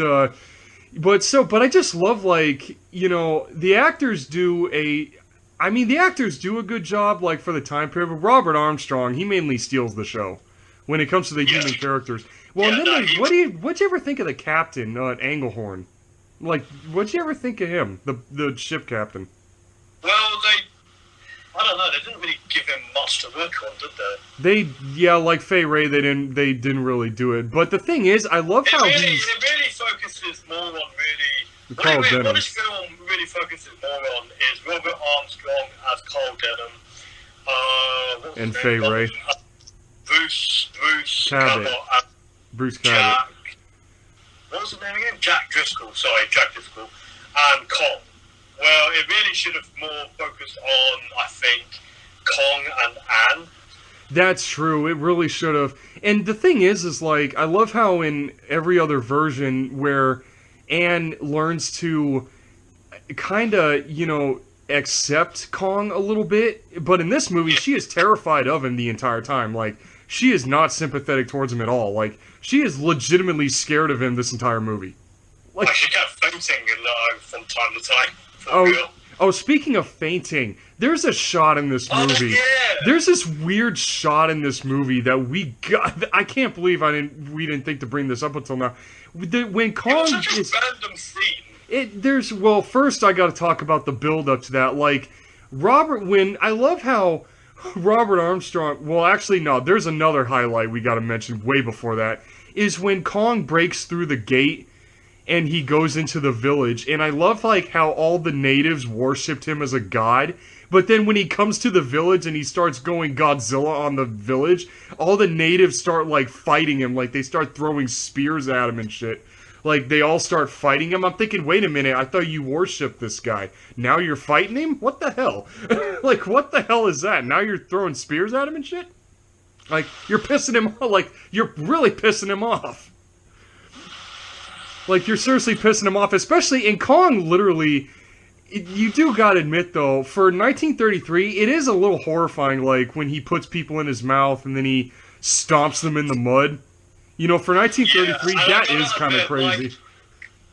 I just love, like, you know, the actors do a good job, like, for the time period, but Robert Armstrong, he mainly steals the show when it comes to the human characters. Well, and then what'd you ever think of the captain, Engelhorn? Like, what'd you ever think of him, the ship captain? Well, I don't know, they didn't really give him much to work on, did they? Like Fay Ray, they didn't really do it. But the thing is, I love how it really focuses more on what this film really focuses more on is Robert Armstrong as Carl Denham, and Fay Ray, Bruce Cabot, Bruce Cabot. What was his name again? Jack Driscoll, and Kong. Well, it really should have more focused on, I think, Kong and Anne. That's true. It really should have. And the thing is like, I love how in every other version where Anne learns to kind of, accept Kong a little bit, but in this movie, she is terrified of him the entire time. Like, she is not sympathetic towards him at all. Like, she is legitimately scared of him this entire movie. Like, she kept fainting from time to time. Oh, speaking of fainting, there's a shot in this movie. Yeah. There's this weird shot in this movie that we got. I can't believe we didn't think to bring this up until now. When Kong it was such a random scene. First I got to talk about the build up to that. Like, I love how Robert Armstrong. Well, actually, no. There's another highlight we got to mention way before that. Is when Kong breaks through the gate and he goes into the village, and I love like how all the natives worshipped him as a god, but then when he comes to the village and he starts going Godzilla on the village, all the natives start like fighting him, like they start throwing spears at him and shit. Like they all start fighting him. I'm thinking, wait a minute, I thought you worshipped this guy. Now you're fighting him? What the hell? Like, what the hell is that? Now you're throwing spears at him and shit? Like, you're pissing him off. Like, you're really pissing him off. Like, you're seriously pissing him off, especially in Kong, literally. You do gotta admit, though, for 1933, it is a little horrifying, like, when he puts people in his mouth and then he stomps them in the mud. For 1933, that is kind of crazy.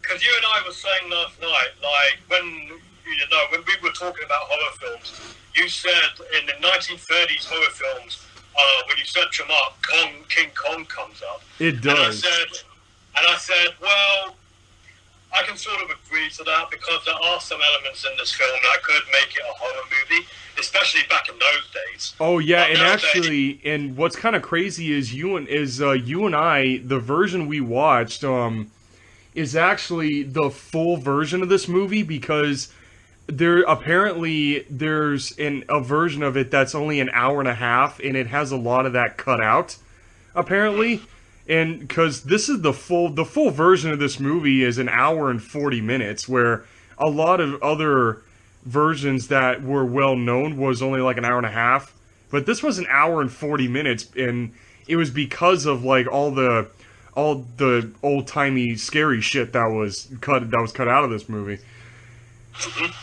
Because you and I were saying last night, like, when we were talking about horror films, you said in the 1930s horror films, when you search them up, King Kong comes up. It does. And I said, well, I can sort of agree to that because there are some elements in this film that could make it a horror movie, especially back in those days. Oh yeah, and actually, and what's kind of crazy is you and I, the version we watched, is actually the full version of this movie because there's a version of it that's only an hour and a half, and it has a lot of that cut out, apparently. And because this is the full version of this movie is an hour and 40 minutes, where a lot of other versions that were well known was only like an hour and a half. But this was an hour and 40 minutes, and it was because of like all the old timey scary shit that was cut out of this movie.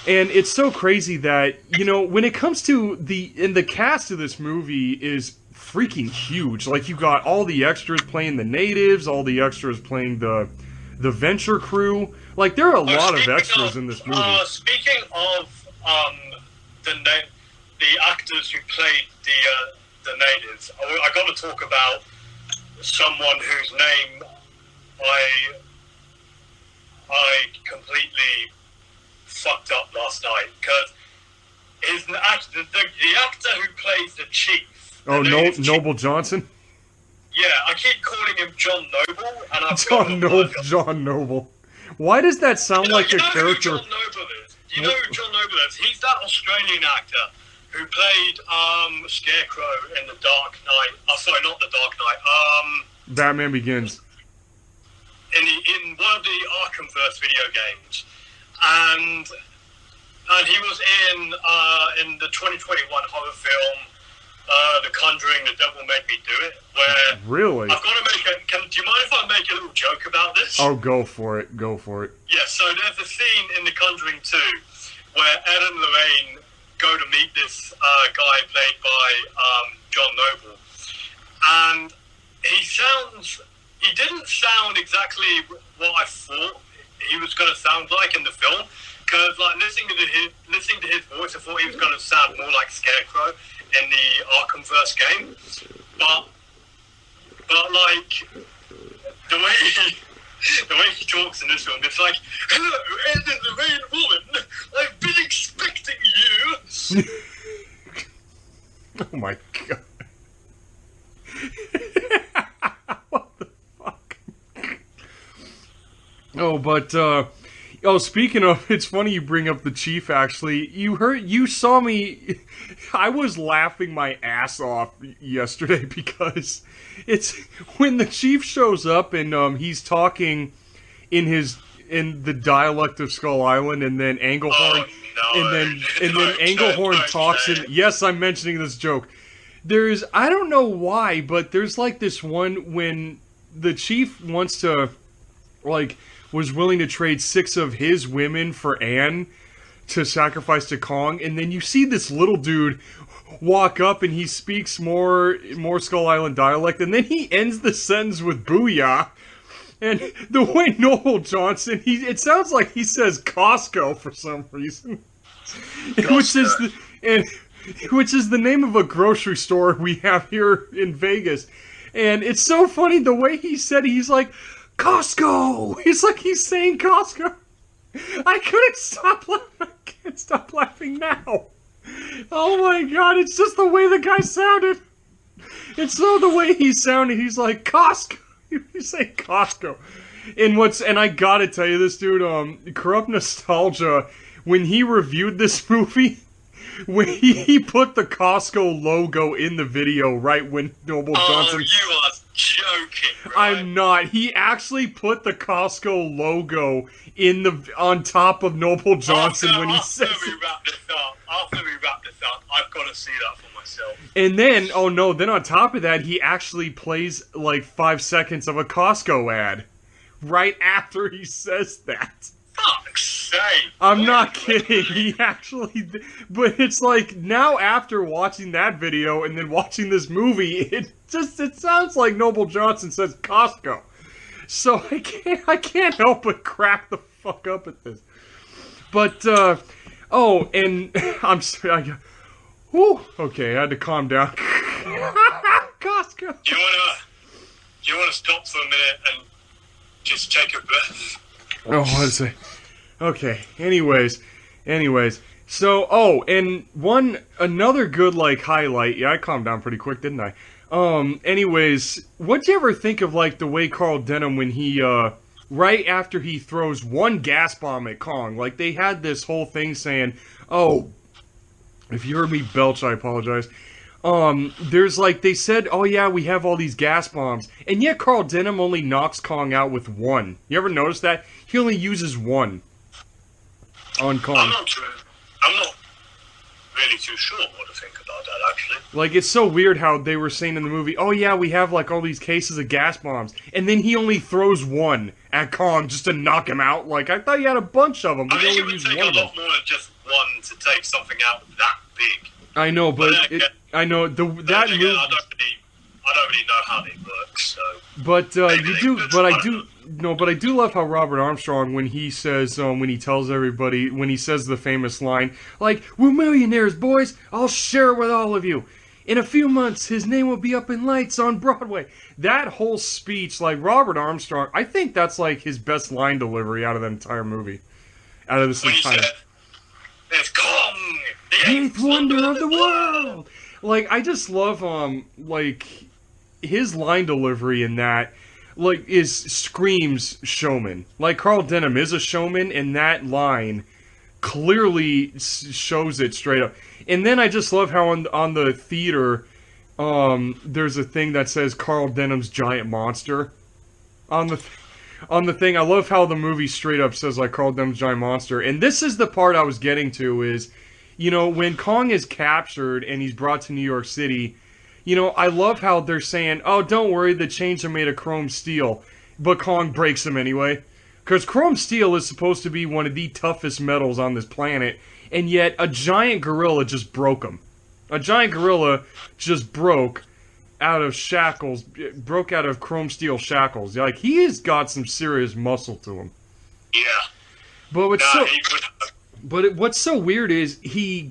And it's so crazy that when it comes to the cast of this movie is freaking huge. Like, you got all the extras playing the natives, all the extras playing the Venture crew. Like, there are a lot of extras in this movie. Speaking of the actors who played the natives, I got to talk about someone whose name I completely fucked up last night, because the actor who plays the chief. Oh, Noble Johnson? Yeah, I keep calling him John Noble, and I've John Noble. Why does that sound like a character? Who John Noble is? Do you know who John Noble is? He's that Australian actor who played Scarecrow in The Dark Knight. Oh, sorry, not The Dark Knight. Batman Begins. In one of the Arkhamverse video games, and he was in the 2021 horror film. The Conjuring, The Devil Made Me Do It, where... Really? I've got to do you mind if I make a little joke about this? Oh, go for it. Yeah, so there's a scene in The Conjuring 2 where Ed and Lorraine go to meet this guy played by John Noble. And he didn't sound exactly what I thought he was going to sound like in the film. Because, like, listening to his voice, I thought he was going to sound more like Scarecrow in the Arkhamverse game, but like the way he talks in this film, it's like, "Hello, Ed and Lorraine Woman, I've been expecting you." Oh my god! What the fuck? Oh, but speaking of, it's funny you bring up the chief, actually. You saw me, I was laughing my ass off yesterday because it's, when the chief shows up and he's talking in his in the dialect of Skull Island, and then Anglehorn, and then Anglehorn talks. And yes, I'm mentioning this joke. There's, I don't know why, but there's like this one when the chief wants to, like, was willing to trade 6 of his women for Anne to sacrifice to Kong, and then you see this little dude walk up and he speaks more Skull Island dialect, and then he ends the sentence with "booyah." And the way Noel Johnson, it sounds like he says Costco for some reason, which is the name of a grocery store we have here in Vegas. And it's so funny the way he said it. He's like, Costco! It's like he's saying Costco. I couldn't stop laughing. I can't stop laughing now. Oh my god, it's just the way the guy sounded. It's so the way he sounded. He's like, Costco. He's saying Costco. And I gotta tell you this, dude, Corrupt Nostalgia, when he reviewed this movie, when he put the Costco logo in the video right when Noble Johnson... Oh, you are joking, right? I'm not. He actually put the Costco logo on top of Noble Johnson when he says... After we wrap this up, I've got to see that for myself. And then, then on top of that, he actually plays like 5 seconds of a Costco ad right after he says that. Fuck's sake. I'm not kidding. He actually... But it's like, now after watching that video and then watching this movie, it sounds like Noble Johnson says Costco. So I can't help but crack the fuck up at this. But, and I'm sorry, okay, I had to calm down. Costco. Do you wanna stop for a minute and just take a breath? Oh, what is it? Okay, anyways. So, and another good, like, highlight. Yeah, I calmed down pretty quick, didn't I? Anyways, what'd you ever think of, like, the way Carl Denham, when he, right after he throws one gas bomb at Kong, like, they had this whole thing saying, if you heard me belch, I apologize. There's like, they said, oh yeah, we have all these gas bombs, and yet Carl Denham only knocks Kong out with one. You ever notice that? He only uses one on Kong. I'm not really too sure what to think about that, actually. Like, it's so weird how they were saying in the movie, oh yeah, we have like all these cases of gas bombs, and then he only throws one at Kong just to knock him out. Like, I thought you had a bunch of them, but I think it would take a lot more than just one to take something out that big. I know, but I know that movie. I don't really know how they work, so. But I do love how Robert Armstrong, when he says, when he tells everybody, when he says the famous line, like, we're millionaires, boys, I'll share it with all of you. In a few months, his name will be up in lights on Broadway. That whole speech, like, Robert Armstrong, I think that's, like, his best line delivery out of the entire movie. Out of this entire... It's Kong! The eighth wonder of the world! Like, I just love, like, his line delivery in that, like, screams showman. Like, Carl Denham is a showman, and that line clearly shows it straight up. And then I just love how on the theater, there's a thing that says Carl Denham's Giant Monster on the thing. I love how the movie straight up says, like, Carl Denham's Giant Monster. And this is the part I was getting to is, you know, when Kong is captured and he's brought to New York City, you know, I love how they're saying, oh, don't worry, the chains are made of chrome steel. But Kong breaks them anyway. Because chrome steel is supposed to be one of the toughest metals on this planet, and yet a giant gorilla just broke them. A giant gorilla just broke out of shackles, broke out of chrome steel shackles. Like, he has got some serious muscle to him. Yeah. But what's so weird is he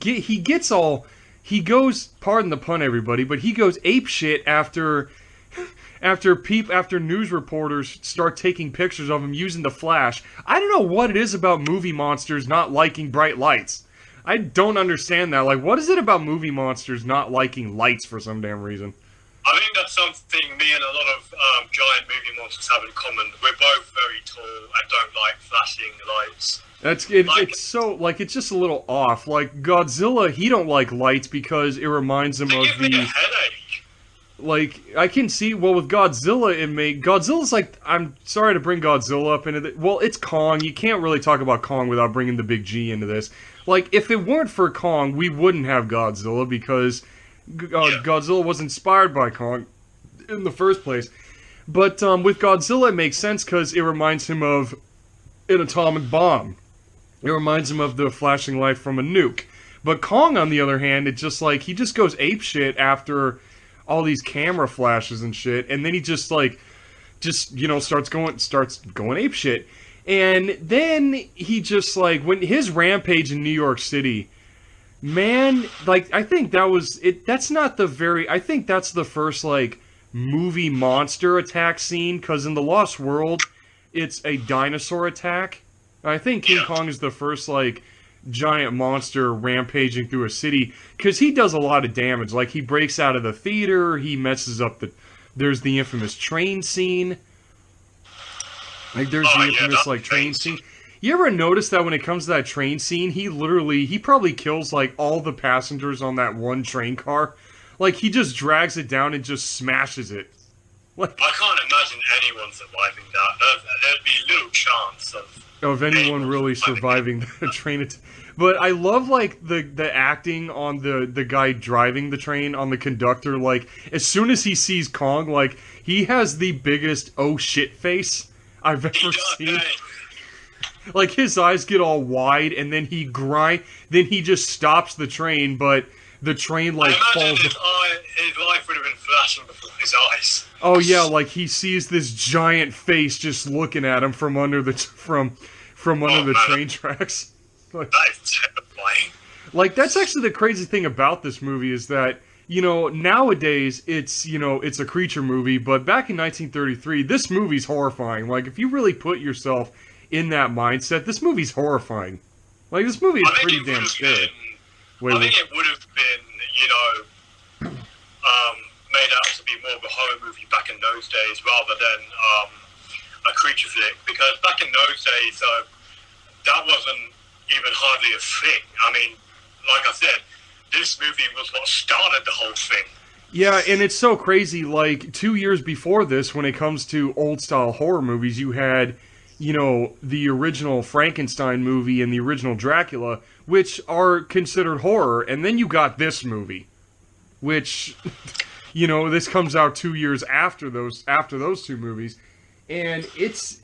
goes, pardon the pun, everybody, but he goes apeshit after news reporters start taking pictures of him using the flash. I don't know what it is about movie monsters not liking bright lights. I don't understand that. Like, what is it about movie monsters not liking lights for some damn reason? I think that's something me and a lot of giant movie monsters have in common. We're both very tall and don't like flashing lights. It's so, like, it's just a little off. Like, Godzilla, he don't like lights because it reminds him of give me a headache. Like, I can see, well, with Godzilla, Godzilla's like, I'm sorry to bring Godzilla up into well, it's Kong. You can't really talk about Kong without bringing the big G into this. Like, if it weren't for Kong, we wouldn't have Godzilla, because Godzilla was inspired by Kong in the first place. But with Godzilla, it makes sense, because it reminds him of an atomic bomb. It reminds him of the flashing light from a nuke. But Kong, on the other hand, it's just like, he just goes apeshit after all these camera flashes and shit, and then he just you know, starts going apeshit. And then he just, like, when his rampage in New York City, man, like, I think that was it. I think that's the first, like, movie monster attack scene, because in The Lost World, it's a dinosaur attack. I think King Kong is the first, like, giant monster rampaging through a city, because he does a lot of damage. Like, he breaks out of the theater, he messes up there's the infamous train scene. Like, there's the infamous, like, train scene. You ever notice that when it comes to that train scene, he probably kills, like, all the passengers on that one train car? Like, he just drags it down and just smashes it. Like, I can't imagine anyone surviving that. There'd be little chance of anyone really surviving the train attack. But I love, like, the acting on the guy driving the train, on the conductor. Like, as soon as he sees Kong, like, he has the biggest oh shit face I've ever seen. Like, his eyes get all wide, and then then he just stops the train, but the train, like, falls. His life would have been flashing before his eyes. Oh yeah, like, he sees this giant face just looking at him from under the train tracks. Like, that is terrifying. Like, that's actually the crazy thing about this movie, is that, you know, nowadays it's, you know, it's a creature movie, but back in 1933, this movie's horrifying. Like, if you really put yourself in that mindset, this movie's horrifying. Like, this movie is pretty damn scary. I think it would have been, you know, made out to be more of a horror movie back in those days, rather than a creature flick, because back in those days, that wasn't even hardly a thing. I mean, like I said, this movie was what started the whole thing. Yeah, and it's so crazy, like, 2 years before this, when it comes to old-style horror movies, you had, you know, the original Frankenstein movie and the original Dracula, which are considered horror, and then you got this movie, which, you know, this comes out 2 years after those two movies, and it's,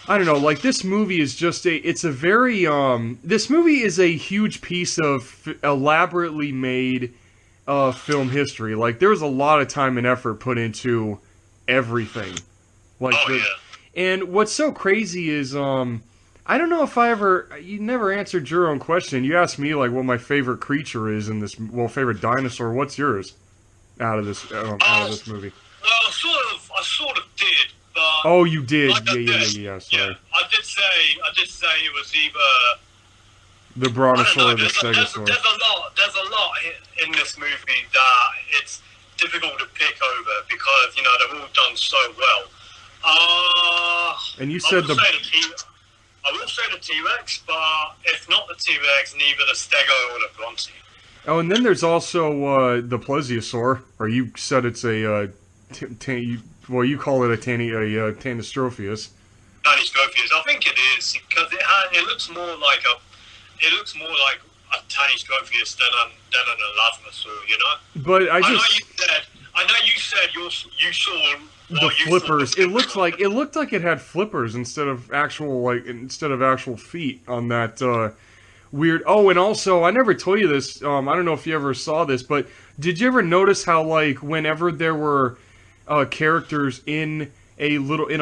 I don't know, like, this movie is just this movie is a huge piece of elaborately made film history. Like, there's a lot of time and effort put into everything. Like, and what's so crazy is, I don't know if you never answered your own question. You asked me, like, what my favorite creature is in this, favorite dinosaur. What's yours out of this movie? Well, I sort of did. But oh, you did. Like Sorry. Yeah, I did say it was either the Brontosaurus or the Stegosaurus. There's a lot in this movie that it's difficult to pick over, because, you know, they're all done so well. And you said I will say the T-Rex, but if not the T-Rex, neither the Stego or the Bronte. Oh, and then there's also the Plesiosaur, or you said it's a well, you call it a Tanystropheus. Tanystropheus, I think it is, because it looks more like a Tanystropheus than an Elasmosaur, you know. But I know you said you saw the flippers. It looked like it had flippers instead of actual feet on that weird. Oh, and also, I never told you this. I don't know if you ever saw this, but did you ever notice how, like, whenever there were characters in a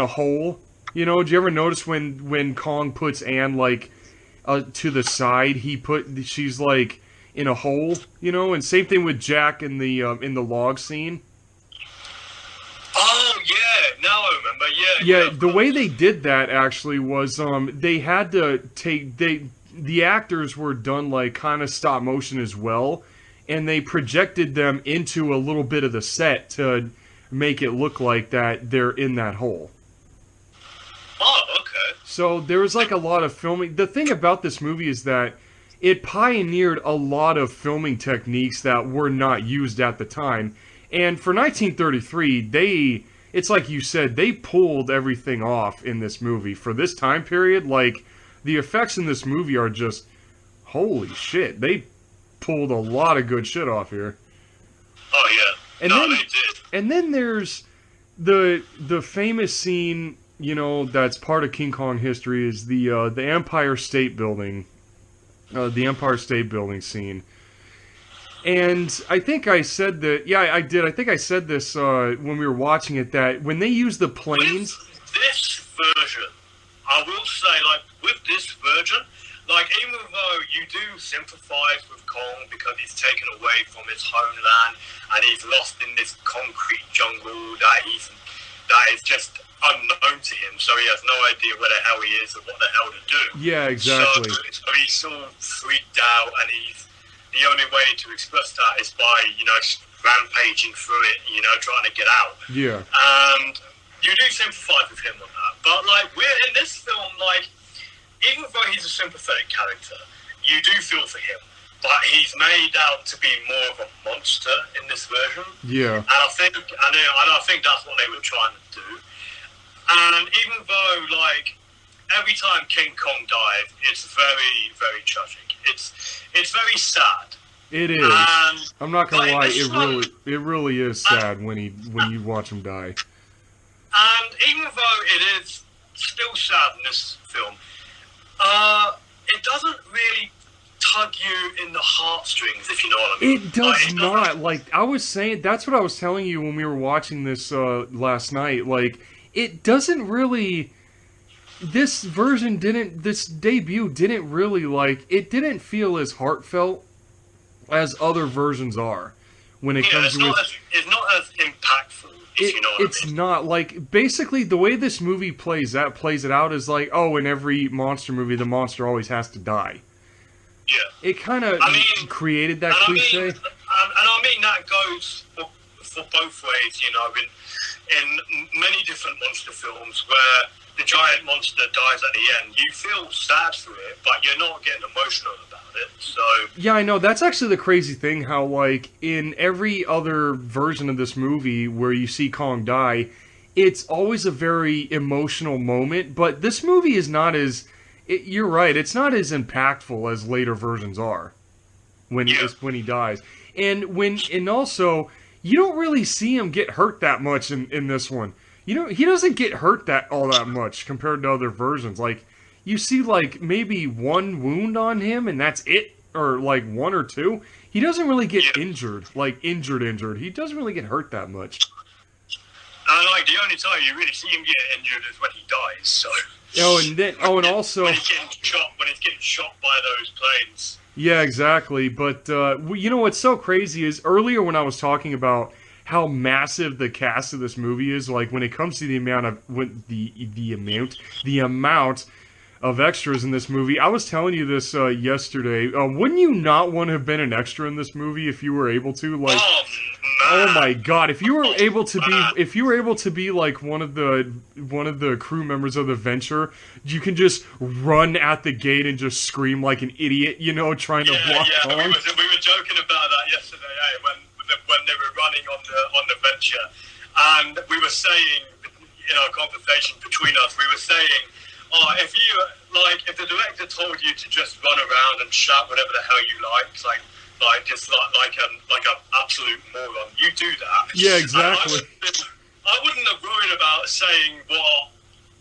hole, you know, did you ever notice when Kong puts Anne, like, to the side, she's like in a hole, you know, and same thing with Jack in the log scene. Oh yeah, now I remember. Yeah, the way they did that actually was they had to take the actors were done like kind of stop motion as well, and they projected them into a little bit of the set to make it look like that they're in that hole. Oh, okay. So there was like a lot of filming. The thing about this movie is that it pioneered a lot of filming techniques that were not used at the time. And for 1933, it's like you said, they pulled everything off in this movie. For this time period, like, the effects in this movie are just, holy shit. They pulled a lot of good shit off here. Oh, yeah. And then, they did. And then there's the famous scene, you know, that's part of King Kong history, is the Empire State Building. The Empire State Building scene. And I think I said that, yeah, I did. I think I said this when we were watching it, that when they use the planes... With this version, I will say, like, with this version, like, even though you do sympathize with Kong because he's taken away from his homeland and he's lost in this concrete jungle that is just unknown to him, so he has no idea where the hell he is or what the hell to do. Yeah, exactly. So he's all freaked out, and the only way to express that is by, you know, rampaging through it, you know, trying to get out. Yeah. And you do sympathize with him on that. But, like, we're in this film, like, even though he's a sympathetic character, you do feel for him. But he's made out to be more of a monster in this version. Yeah. And I think that's what they were trying to do. And even though, like, every time King Kong dies, it's very, very tragic. It's very sad. It is. And, I'm not gonna lie. It really is sad when you watch him die. And even though it is still sad in this film, it doesn't really tug you in the heartstrings, if you know what I mean. It does not. Like, I was saying, that's what I was telling you when we were watching this last night. Like, it doesn't really... This debut didn't really, like... It didn't feel as heartfelt as other versions are. When it comes to... It's not as impactful, if you know what I mean. It's not. Like, basically, the way this movie plays it out is like, oh, in every monster movie, the monster always has to die. Yeah. It kind of created that cliche. And I mean that goes for both ways, you know, in many different monster films where the giant monster dies at the end. You feel sad for it, but you're not getting emotional about it. So yeah, I know. That's actually the crazy thing, how, like, in every other version of this movie where you see Kong die, it's always a very emotional moment, but this movie is not as... you're right, it's not as impactful as later versions are when he dies. And also, you don't really see him get hurt that much in this one. You know, he doesn't get hurt all that much compared to other versions. Like, you see, like, maybe one wound on him, and that's it, or like one or two. He doesn't really get injured. He doesn't really get hurt that much. And, like, the only time you really see him get injured is when he dies, so... and also... When he's getting shot by those planes. Yeah, exactly. But, you know what's so crazy is, earlier when I was talking about how massive the cast of this movie is, like, when it comes to the amount of extras in this movie, I was telling you this yesterday. Wouldn't you not want to have been an extra in this movie if you were able to? Like, oh my god! If you were able to be like one of the crew members of the Venture, you can just run at the gate and just scream like an idiot, you know, trying to block Kong. We were joking about that yesterday, when they were running on the Venture, and we were saying in our conversation between us, we were saying, if the director told you to just run around and shout whatever the hell you like an absolute moron, you do that. Yeah, exactly. I wouldn't have worried about saying what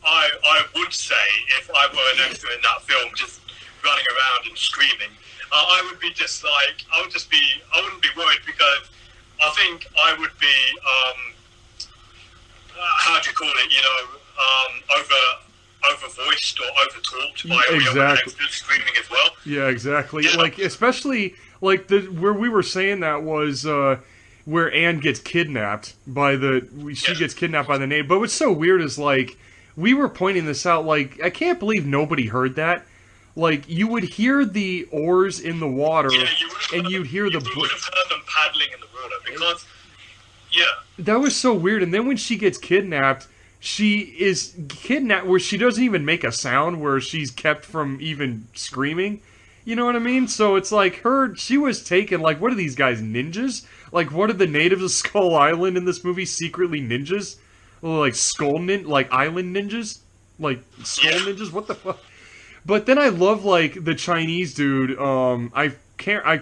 I would say if I were an extra in that film, just running around and screaming. I wouldn't be worried, because I think I would be, how do you call it, you know, over-voiced or over-talked by other extras screaming as well. Yeah, exactly. Yeah. Like, especially, like, where we were saying that was where Anne gets kidnapped by she gets kidnapped by the name. But what's so weird is, like, we were pointing this out, like, I can't believe nobody heard that. Like, you would hear the oars in the water, and you'd hear you would have heard them paddling in the water, because, that was so weird. And then when she gets kidnapped, she is kidnapped where she doesn't even make a sound, where she's kept from even screaming. You know what I mean? So it's like she was taken, like, what are these guys, ninjas? Like, what are the natives of Skull Island in this movie secretly ninjas? Like like island ninjas? Like skull ninjas? What the fuck? But then I love, like, the Chinese dude, I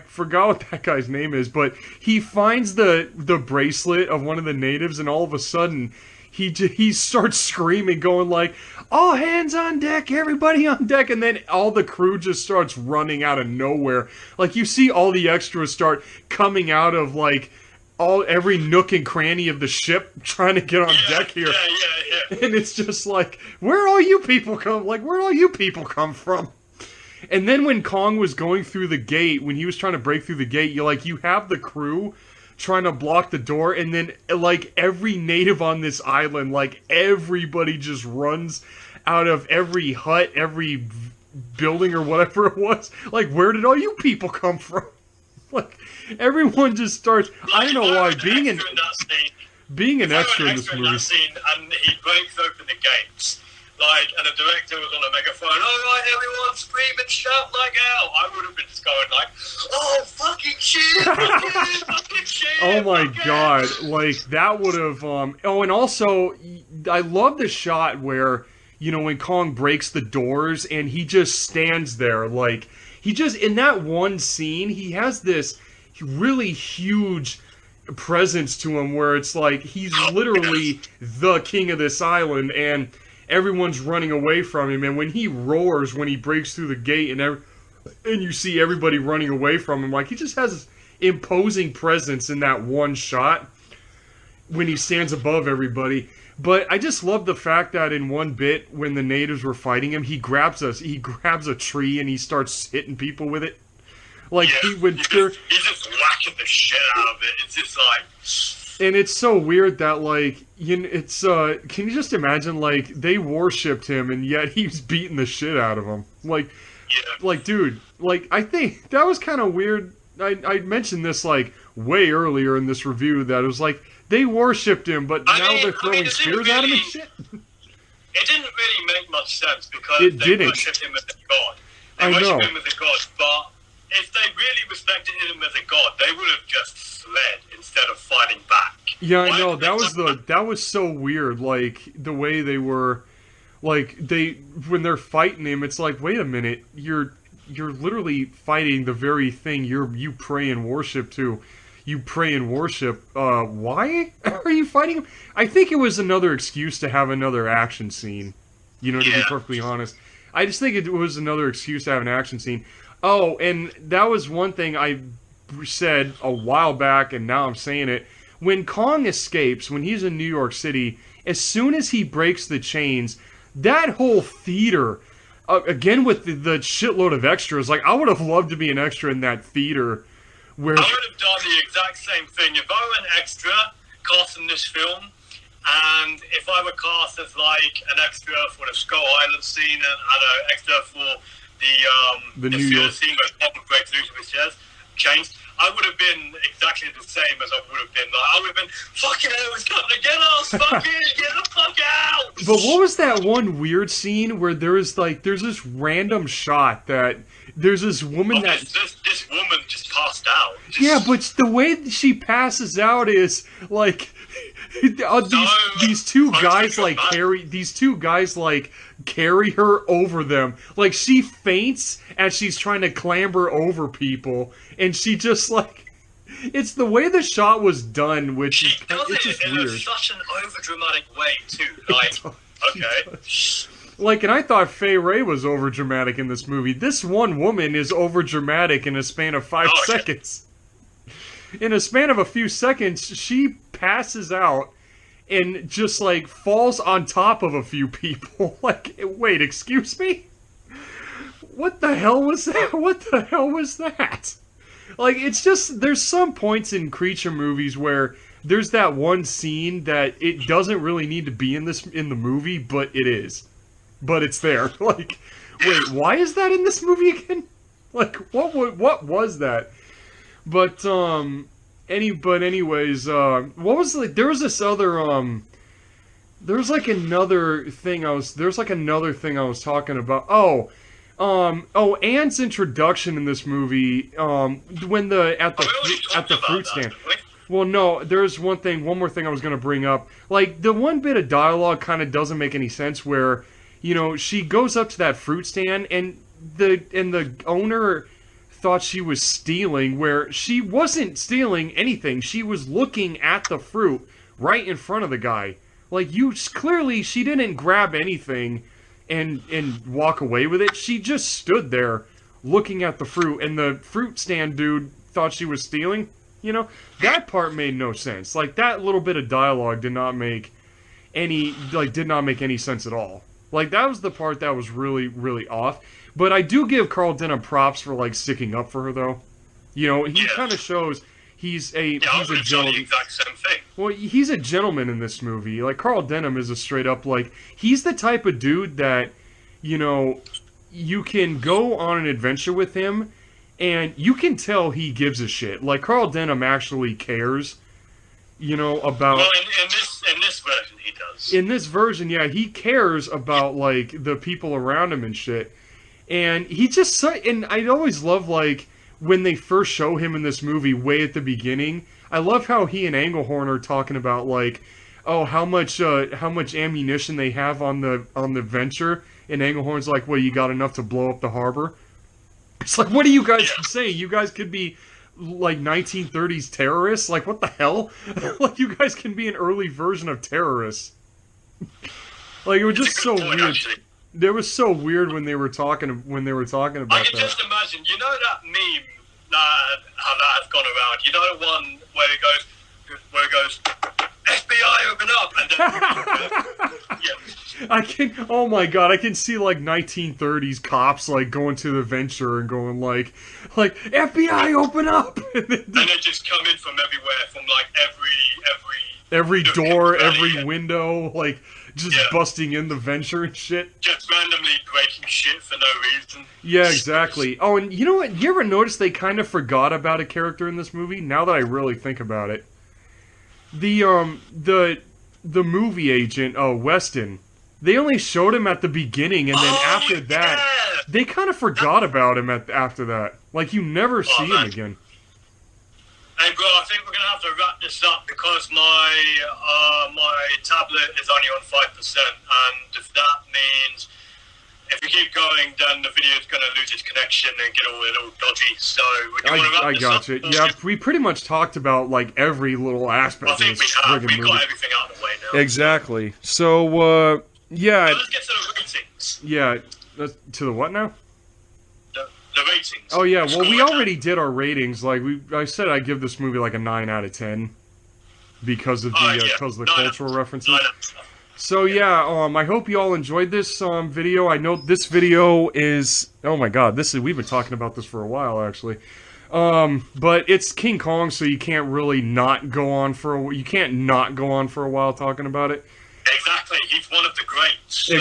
forgot what that guy's name is, but he finds the bracelet of one of the natives, and all of a sudden, he starts screaming, going like, all hands on deck, everybody on deck, and then all the crew just starts running out of nowhere. Like, you see all the extras start coming out of, like, every nook and cranny of the ship trying to get on deck here. Yeah. And it's just like, where all you people come from? And then when Kong was going through the gate, when he was trying to break through the gate, you have the crew trying to block the door, and then, like, every native on this island, like, everybody just runs out of every hut, every building or whatever it was. Like, where did all you people come from? Like, everyone just starts, I don't know why, being an extra in this movie. That scene, and he breaks open the gates, like, and the director was on a megaphone, alright, everyone scream and shout like hell. I would have been just going like, oh, fucking shit, fucking shit. Oh my god, like, that would have, oh, and also, I love the shot where, when Kong breaks the doors, and he just stands there, like, in that one scene, he has this really huge presence to him where it's like, he's literally the king of this island, and everyone's running away from him, and when he roars, when he breaks through the gate, and you see everybody running away from him, like, he just has this imposing presence in that one shot when he stands above everybody. But I just love the fact that in one bit, when the natives were fighting him, he grabs a tree and he starts hitting people with it. Like, he's just whacking the shit out of it. It's just like... And it's so weird that, like, it's, can you just imagine, like, they worshipped him and yet he's beating the shit out of them. Like, like, dude, like, I think that was kind of weird. I mentioned this, like, way earlier in this review, that it was like, they worshipped him, but now they're throwing spears at him and shit. It didn't really make much sense because they worshipped him as a god. They worshipped him as a god, but if they really respected him as a god, they would have just fled instead of fighting back. Yeah, I know. That was so weird. Like, the way they were, like, when they're fighting him, it's like, wait a minute, you're literally fighting the very thing you pray and worship to. You pray and worship. Why are you fighting him? I think it was another excuse to have another action scene. To be perfectly honest. I just think it was another excuse to have an action scene. Oh, and that was one thing I said a while back, and now I'm saying it. When Kong escapes, when he's in New York City, as soon as he breaks the chains, that whole theater, again with the shitload of extras, like, I would have loved to be an extra in that theater. I would have done the exact same thing. If I were an extra cast in this film, and if I were cast as, like, an extra for the Skull Island scene and an extra for the New York scene where Kong breaks loose with his chains, I would have been exactly the same as I would have been. Like, I would have been, fucking hell, it's coming to get us, fucking, get the fuck out! But what was that one weird scene where there's this random shot that there's this woman this woman just passed out. Yeah, but the way she passes out is, like, these two guys carry her over them. Like, she faints as she's trying to clamber over people, and she just, like, it's the way the shot was done, which is just weird. Such an overdramatic way too. Like, okay. Like, and I thought Fay Wray was overdramatic in this movie. This one woman is overdramatic in a span of 5 seconds. In a span of a few seconds, she passes out and just, like, falls on top of a few people. Like, wait, excuse me? What the hell was that? What the hell was that? Like, it's just, there's some points in creature movies where there's that one scene that it doesn't really need to be in the movie, but it is. But it's there. Like, wait, why is that in this movie again? Like, what was that? But anyways, what was, like, there was this other there's another thing I was talking about. Anne's introduction in this movie, when at the fruit stand. Well, no, there's one more thing I was going to bring up. Like, the one bit of dialogue kind of doesn't make any sense where, you know, she goes up to that fruit stand and the owner thought she was stealing, where she wasn't stealing anything. She was looking at the fruit right in front of the guy. Like, clearly she didn't grab anything and walk away with it. She just stood there looking at the fruit, and the fruit stand dude thought she was stealing. You know, that part made no sense. Like, that little bit of dialogue did not make any sense at all. Like, that was the part that was really, really off. But I do give Carl Denham props for, like, sticking up for her, though. You know, he kind of shows he's a gentleman. The exact same thing. Well, he's a gentleman in this movie. Like, Carl Denham is a straight up, like, he's the type of dude that, you know, you can go on an adventure with him, and you can tell he gives a shit. Like, Carl Denham actually cares, you know, about... Well, in this version, he does. In this version, yeah, he cares about, like, the people around him and shit. And he just... And I always love, like, when they first show him in this movie way at the beginning, I love how he and Englehorn are talking about, like, oh, how much ammunition they have on the Venture. And Englehorn's like, well, you got enough to blow up the harbor? It's like, what are you guys saying? You guys could be, like, 1930s terrorists? Like, what the hell? Like, you guys can be an early version of terrorists. Like, it was just so weird. Actually. It was so weird when they were talking about that. I can just imagine, you know that meme how that has gone around? You know the one where it goes, FBI open up, and then yeah. Oh my god, I can see like 1930s cops like going to the Venture and going like FBI open up, and they just come in from everywhere, from like every door, every window, like just busting in the Venture and shit. Just randomly breaking shit for no reason. Yeah, exactly. Oh, and you know what? You ever notice they kind of forgot about a character in this movie? Now that I really think about it. The movie agent, Weston, they only showed him at the beginning, and then after that, they kind of forgot about him after that. Like, you never see him again. Hey, bro, I think we're going to have to wrap this up because my tablet is only on 5%, and if that means if we keep going, then the video is going to lose its connection and get all a little dodgy. So, do you want to wrap this up? I gotcha. Yeah, we pretty much talked about, like, every little aspect of this friggin' movie. We've got everything out of the way now. Exactly. So, yeah. So let's get to the ratings. Yeah. To the what now? The ratings. Oh, yeah. Well, we already did our ratings. Like, I said I'd give this movie, like, a 9 out of 10. Because of the cultural references. So yeah, I hope you all enjoyed this video. I know this video is, oh my god, we've been talking about this for a while actually. But it's King Kong, so you can't really not go on for a while talking about it. Exactly, he's one of the greats. So.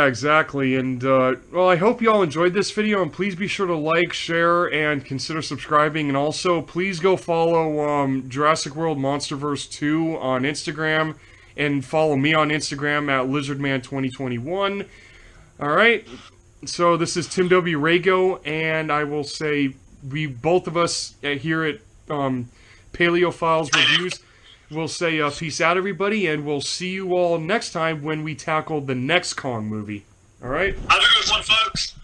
Exactly. And well, I hope you all enjoyed this video, and please be sure to like, share, and consider subscribing. And also, please go follow Jurassic World Monsterverse 2 on Instagram. And follow me on Instagram at LizardMan2021. Alright, so this is Tim W. Rago, and I will say, both of us here at Paleo Files Reviews will say peace out, everybody, and we'll see you all next time when we tackle the next Kong movie. Alright? Have a good one, folks.